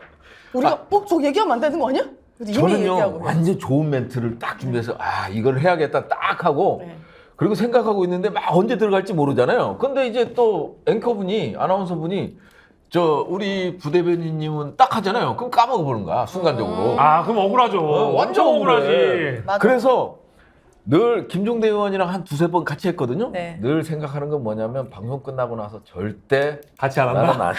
[SPEAKER 4] 우리가 저 얘기하면 안 되는 거 아니야? 이미 얘기하고
[SPEAKER 7] 저는요
[SPEAKER 4] 계셔.
[SPEAKER 7] 완전 좋은 멘트를 딱 준비해서 이걸 해야겠다 딱 하고
[SPEAKER 4] 네.
[SPEAKER 7] 그리고 생각하고 있는데 막 언제 들어갈지 모르잖아요. 근데 이제 또 앵커분이 아나운서분이 우리 부대변인님은 딱 하잖아요. 그럼 까먹어 보는 거야 순간적으로.
[SPEAKER 6] 그럼 억울하죠.
[SPEAKER 7] 완전 억울하지.
[SPEAKER 4] 맞아.
[SPEAKER 7] 그래서 늘 김종대 의원이랑 한 두세 번 같이 했거든요.
[SPEAKER 4] 네.
[SPEAKER 7] 늘 생각하는 건 뭐냐면 방송 끝나고 나서 절대
[SPEAKER 6] 같이 안 한다.
[SPEAKER 7] 나는 안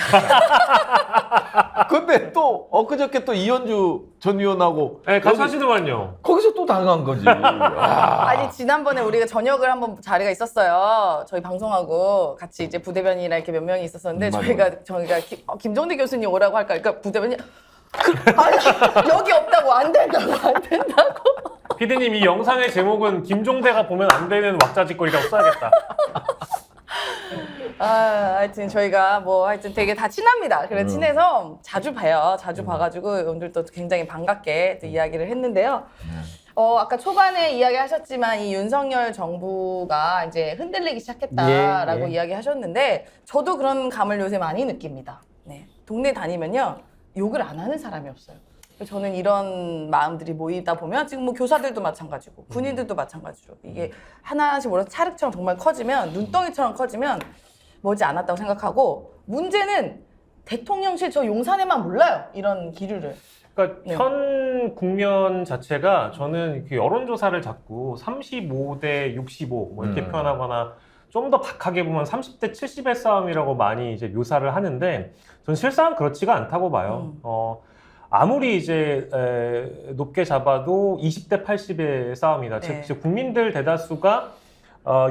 [SPEAKER 7] 근데 또 엊그저께 또 이현주 전 의원하고
[SPEAKER 6] 네, 같이 하시더만요.
[SPEAKER 7] 거기서 또 당한 거지. 아.
[SPEAKER 4] 아니 지난번에 우리가 저녁을 한번 자리가 있었어요. 저희 방송하고 같이 이제 부대변인이랑 이렇게 몇 명이 있었었는데
[SPEAKER 7] 맞아,
[SPEAKER 4] 저희가 김종대 교수님 오라고 할까? 그러니까 부대변인 아니 여기 없다고 안 된다고.
[SPEAKER 6] 피디님 이 영상의 제목은 김종대가 보면 안 되는 왁자지껄이라고 써야겠다.
[SPEAKER 4] 하여튼 저희가 뭐 하여튼 되게 다 친합니다. 그래 친해서 자주 봐요. 자주 봐가지고 오늘 또 굉장히 반갑게 또 이야기를 했는데요. 아까 초반에 이야기하셨지만 이 윤석열 정부가 이제 흔들리기 시작했다라고
[SPEAKER 5] 예.
[SPEAKER 4] 이야기하셨는데 저도 그런 감을 요새 많이 느낍니다. 네. 동네 다니면요 욕을 안 하는 사람이 없어요. 저는 이런 마음들이 모이다 보면 지금 뭐 교사들도 마찬가지고 군인들도 마찬가지로 이게 하나씩 몰아서 차륵처럼 정말 커지면 눈덩이처럼 커지면 머지 않았다고 생각하고 문제는 대통령실 저 용산에만 몰라요. 이런 기류를.
[SPEAKER 6] 그러니까
[SPEAKER 4] 네.
[SPEAKER 6] 현 국면 자체가 저는 그 여론조사를 자꾸 35대 65 뭐 이렇게 표현하거나 좀 더 박하게 보면 30대 70의 싸움이라고 많이 이제 묘사를 하는데 전 실상 그렇지가 않다고 봐요. 아무리 이제 높게 잡아도 20대 80의 싸움이다.
[SPEAKER 4] 네.
[SPEAKER 6] 즉 국민들 대다수가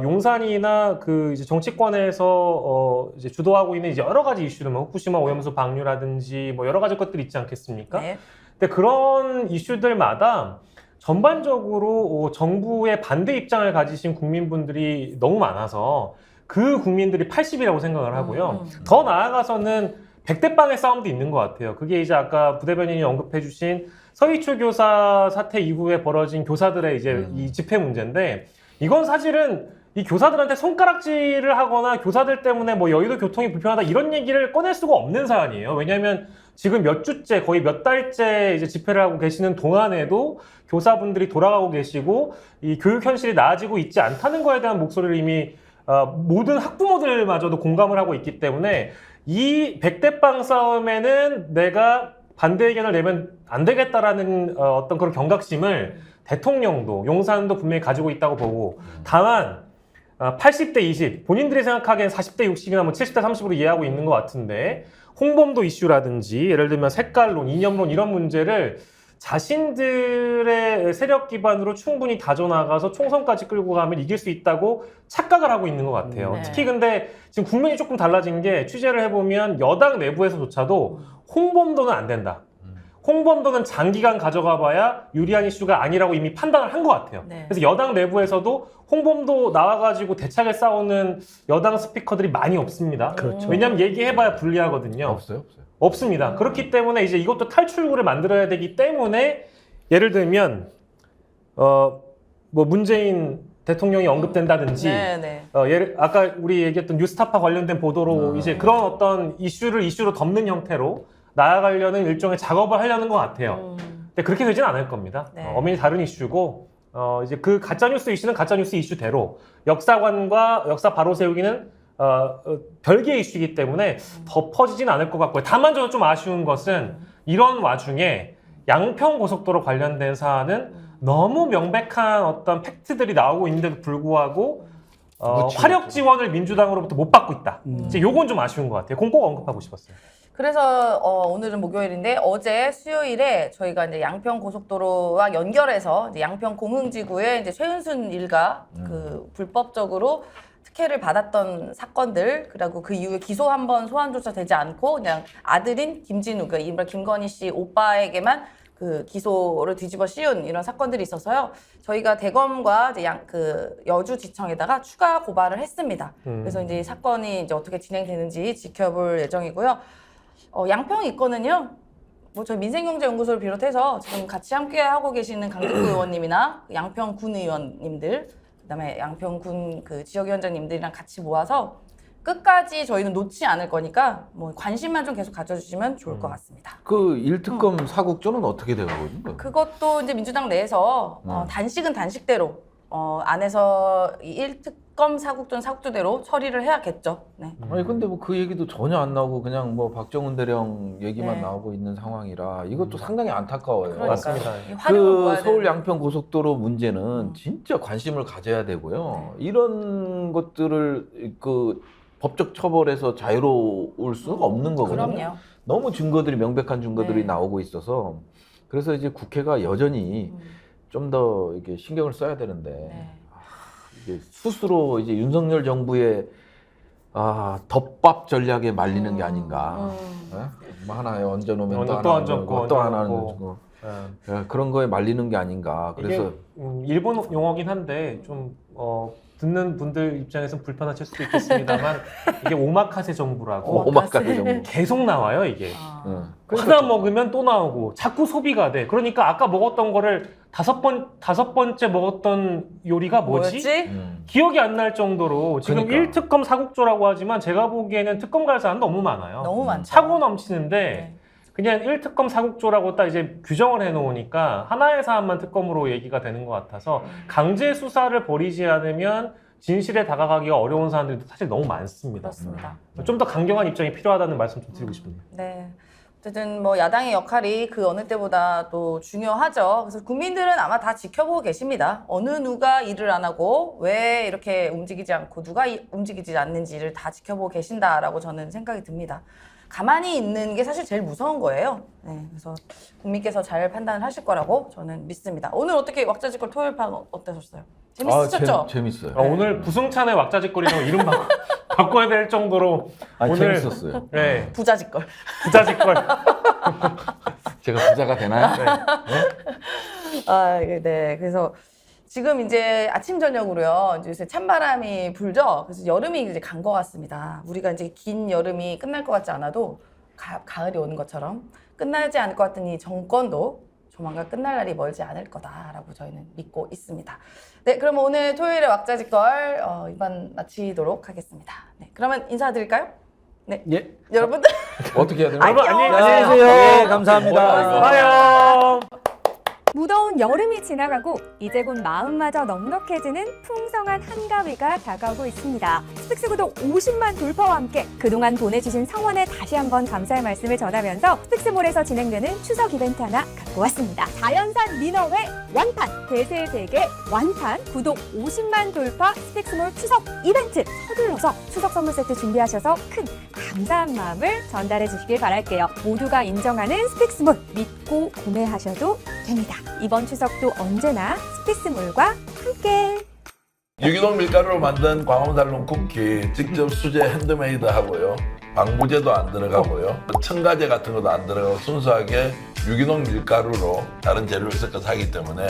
[SPEAKER 6] 용산이나 그 이제 정치권에서 이제 주도하고 있는 이제 여러 가지 이슈들, 뭐 후쿠시마 오염수 방류라든지 뭐 여러 가지 것들이 있지 않겠습니까?
[SPEAKER 4] 네.
[SPEAKER 6] 근데 그런 이슈들마다 전반적으로 정부의 반대 입장을 가지신 국민분들이 너무 많아서 그 국민들이 80이라고 생각을 하고요. 더 나아가서는 100대 빵의 싸움도 있는 것 같아요. 그게 이제 아까 부대변인이 언급해 주신 서희초 교사 사태 이후에 벌어진 교사들의 이제 이 집회 문제인데 이건 사실은 이 교사들한테 손가락질을 하거나 교사들 때문에 뭐 여의도 교통이 불편하다 이런 얘기를 꺼낼 수가 없는 사안이에요. 왜냐하면 지금 몇 주째 거의 몇 달째 이제 집회를 하고 계시는 동안에도 교사분들이 돌아가고 계시고 이 교육 현실이 나아지고 있지 않다는 거에 대한 목소리를 이미 모든 학부모들마저도 공감을 하고 있기 때문에 이 100대 빵 싸움에는 내가 반대 의견을 내면 안 되겠다라는 어떤 그런 경각심을 대통령도 용산도 분명히 가지고 있다고 보고 다만 80대 20 본인들이 생각하기엔 40대 60이나 뭐 70대 30으로 이해하고 있는 것 같은데 홍범도 이슈라든지 예를 들면 색깔론, 이념론 이런 문제를 자신들의 세력 기반으로 충분히 다져나가서 총선까지 끌고 가면 이길 수 있다고 착각을 하고 있는 것 같아요.
[SPEAKER 4] 네.
[SPEAKER 6] 특히 근데 지금 국면이 조금 달라진 게 취재를 해보면 여당 내부에서조차도 홍범도는 안 된다. 홍범도는 장기간 가져가 봐야 유리한 이슈가 아니라고 이미 판단을 한 것 같아요.
[SPEAKER 4] 네.
[SPEAKER 6] 그래서 여당 내부에서도 홍범도 나와가지고 대차게 싸우는 여당 스피커들이 많이 없습니다.
[SPEAKER 5] 그렇죠.
[SPEAKER 6] 왜냐하면 얘기해봐야 불리하거든요.
[SPEAKER 7] 없어요.
[SPEAKER 6] 없습니다. 그렇기 때문에 이제 이것도 탈출구를 만들어야 되기 때문에 예를 들면 뭐 문재인 대통령이 언급된다든지
[SPEAKER 4] 네.
[SPEAKER 6] 아까 우리 얘기했던 뉴스타파 관련된 보도로 이제 그런 어떤 이슈를 이슈로 덮는 형태로 나아가려는 일종의 작업을 하려는 것 같아요. 근데 그렇게 되진 않을 겁니다.
[SPEAKER 4] 네.
[SPEAKER 6] 엄연히 다른 이슈고 이제 그 가짜뉴스 이슈는 가짜뉴스 이슈대로 역사관과 역사 바로 세우기는 별개의 이슈이기 때문에 덮어지진 않을 것 같고요. 다만 저는 좀 아쉬운 것은 이런 와중에 양평고속도로 관련된 사안은 너무 명백한 어떤 팩트들이 나오고 있는데도 불구하고 화력 지원을 민주당으로부터 못 받고 있다. 이제 요건 좀 아쉬운 것 같아요. 그건 꼭 언급하고 싶었어요.
[SPEAKER 4] 그래서 오늘은 목요일인데 어제 수요일에 저희가 이제 양평 고속도로와 연결해서 이제 양평 공흥지구에 이제 최은순 일가 그 불법적으로 특혜를 받았던 사건들 그리고 그 이후에 기소 한 번 소환조차 되지 않고 그냥 아들인 김진우 그 이른바 김건희 씨 오빠에게만 그 기소를 뒤집어 씌운 이런 사건들이 있어서요. 저희가 대검과 이제 그 여주지청에다가 추가 고발을 했습니다. 그래서 이제 이 사건이 이제 어떻게 진행되는지 지켜볼 예정이고요. 양평 있거든요. 뭐 저희 민생경제연구소를 비롯해서 지금 같이 함께 하고 계시는 강대구 의원님이나 양평군 의원님들, 그다음에 양평군 그 지역위원장님들이랑 같이 모아서 끝까지 저희는 놓지 않을 거니까 뭐 관심만 좀 계속 가져주시면 좋을 것 같습니다.
[SPEAKER 7] 그 일특검 사국조는 어떻게 돼가고 있는 거예요?
[SPEAKER 4] 그것도 이제 민주당 내에서 단식은 단식대로 안에서 이 1특검 사국조는 사국조대로 처리를 해야겠죠. 네.
[SPEAKER 7] 아니 근데 뭐 그 얘기도 전혀 안 나오고 그냥 뭐 박정훈 대령 얘기만
[SPEAKER 4] 네.
[SPEAKER 7] 나오고 있는 상황이라 이것도 상당히 안타까워요.
[SPEAKER 4] 그러니까
[SPEAKER 6] 맞습니다.
[SPEAKER 4] 이 활용을
[SPEAKER 7] 그
[SPEAKER 4] 모아야
[SPEAKER 7] 서울
[SPEAKER 4] 되는데.
[SPEAKER 7] 양평 고속도로 문제는 진짜 관심을 가져야 되고요. 이런 것들을 그 법적 처벌에서 자유로울 수가 없는 거거든요.
[SPEAKER 4] 그럼요.
[SPEAKER 7] 너무 증거들이 명백한 증거들이
[SPEAKER 4] 네.
[SPEAKER 7] 나오고 있어서 그래서 이제 국회가 여전히 좀 더 이게 신경을 써야 되는데
[SPEAKER 4] 네.
[SPEAKER 7] 이게 스스로 이제 윤석열 정부의 덮밥 전략에 말리는 게 아닌가. 뭐 하나에 얹어놓으면
[SPEAKER 6] 또
[SPEAKER 7] 또 하나
[SPEAKER 6] 얹었고,
[SPEAKER 7] 얹고 또 하나
[SPEAKER 6] 얹어놓고.
[SPEAKER 7] 얹고
[SPEAKER 6] 예.
[SPEAKER 7] 그런 거에 말리는 게 아닌가. 그래서
[SPEAKER 6] 이게 일본 용어긴 한데 좀 듣는 분들 입장에서는 불편하실 수도 있겠습니다만 이게 오마카세 정부라고
[SPEAKER 7] 오마카세 정부.
[SPEAKER 6] 계속 나와요 이게.
[SPEAKER 4] 아.
[SPEAKER 6] 하나 먹으면 또 나오고 자꾸 소비가 돼. 그러니까 아까 먹었던 거를 다섯 번째 먹었던 요리가 뭐지? 기억이 안 날 정도로 지금
[SPEAKER 7] 그러니까.
[SPEAKER 6] 1특검 사국조라고 하지만 제가 보기에는 특검 갈 사람 너무 많아요.
[SPEAKER 4] 너무 많죠.
[SPEAKER 6] 차고 넘치는데
[SPEAKER 4] 네.
[SPEAKER 6] 그냥 1특검 사국조라고 딱 이제 규정을 해놓으니까 하나의 사안만 특검으로 얘기가 되는 것 같아서 강제 수사를 벌이지 않으면 진실에 다가가기가 어려운 사람들도 사실 너무 많습니다.
[SPEAKER 4] 그렇습니다.
[SPEAKER 6] 좀 더 강경한 입장이 필요하다는 말씀 좀 드리고 싶네요.
[SPEAKER 4] 네. 어쨌든 뭐 야당의 역할이 그 어느 때보다 또 중요하죠. 그래서 국민들은 아마 다 지켜보고 계십니다. 어느 누가 일을 안 하고 왜 이렇게 움직이지 않고 누가 움직이지 않는지를 다 지켜보고 계신다라고 저는 생각이 듭니다. 가만히 있는 게 사실 제일 무서운 거예요. 네, 그래서 국민께서 잘 판단을 하실 거라고 저는 믿습니다. 오늘 어떻게 왁자지껄 토요일 판 어떠셨어요? 재밌으셨죠?
[SPEAKER 7] 재밌어요.
[SPEAKER 6] 오늘 부승찬의 왁자지껄이라고 이름 바꿔야 될 정도로 오늘
[SPEAKER 7] 재밌었어요.
[SPEAKER 6] 네,
[SPEAKER 4] 부자지껄.
[SPEAKER 6] 부자지껄.
[SPEAKER 7] 제가 부자가 되나요?
[SPEAKER 4] 네. 그래서 지금 이제 아침 저녁으로요. 이제 요새 찬바람이 불죠. 그래서 여름이 이제 간 것 같습니다. 우리가 이제 긴 여름이 끝날 것 같지 않아도 가을이 오는 것처럼 끝나지 않을 것 같은 이 정권도 조만간 끝날 날이 멀지 않을 거다라고 저희는 믿고 있습니다. 네, 그러면 오늘 토요일에 왁자지껄 이만 마치도록 하겠습니다. 네, 그러면 인사드릴까요? 네,
[SPEAKER 5] 예.
[SPEAKER 4] 여러분들
[SPEAKER 7] 어떻게 해야 되나?
[SPEAKER 6] 여러분 안녕히
[SPEAKER 5] 안녕히
[SPEAKER 6] 가세요.
[SPEAKER 5] 계세요. 예, 감사합니다.
[SPEAKER 6] 안녕.
[SPEAKER 1] 무더운 여름이 지나가고 이제 곧 마음마저 넉넉해지는 풍성한 한가위가 다가오고 있습니다. 스픽스 구독 50만 돌파와 함께 그동안 보내주신 성원에 다시 한번 감사의 말씀을 전하면서 스픽스몰에서 진행되는 추석 이벤트 하나 갖고 왔습니다. 자연산 민어회 완판, 대세대게 완판, 구독 50만 돌파 스픽스몰 추석 이벤트 서둘러서 추석 선물 세트 준비하셔서 큰 감사한 마음을 전달해 주시길 바랄게요. 모두가 인정하는 스픽스몰 믿고 구매하셔도 됩니다. 이번 추석도 언제나 스픽스몰과 함께.
[SPEAKER 2] 유기농 밀가루로 만든 광화문살롱 쿠키 직접 수제 핸드메이드 하고요. 방부제도 안 들어가고요. 첨가제 같은 것도 안 들어가고 순수하게 유기농 밀가루로 다른 재료를 섞어서 하기 때문에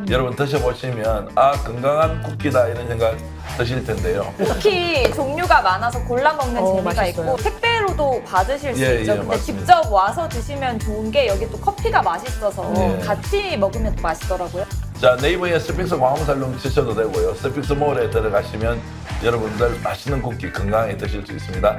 [SPEAKER 2] 여러분 드셔보시면 건강한 쿠키다 이런 생각 드실 텐데요.
[SPEAKER 3] 쿠키 종류가 많아서 골라 먹는 재미가
[SPEAKER 4] 맛있어요.
[SPEAKER 3] 있고 택배로도 받으실 수
[SPEAKER 2] 예,
[SPEAKER 3] 있죠.
[SPEAKER 2] 예,
[SPEAKER 3] 근데
[SPEAKER 2] 맞습니다.
[SPEAKER 3] 직접 와서 드시면 좋은 게 여기 또 커피가 맛있어서
[SPEAKER 2] 예.
[SPEAKER 3] 같이 먹으면 또 맛있더라고요.
[SPEAKER 2] 자, 네이버에 스픽스 광화문살롱 치셔도 되고요. 스픽스몰에 들어가시면 여러분들 맛있는 쿠키 건강하게 드실 수 있습니다.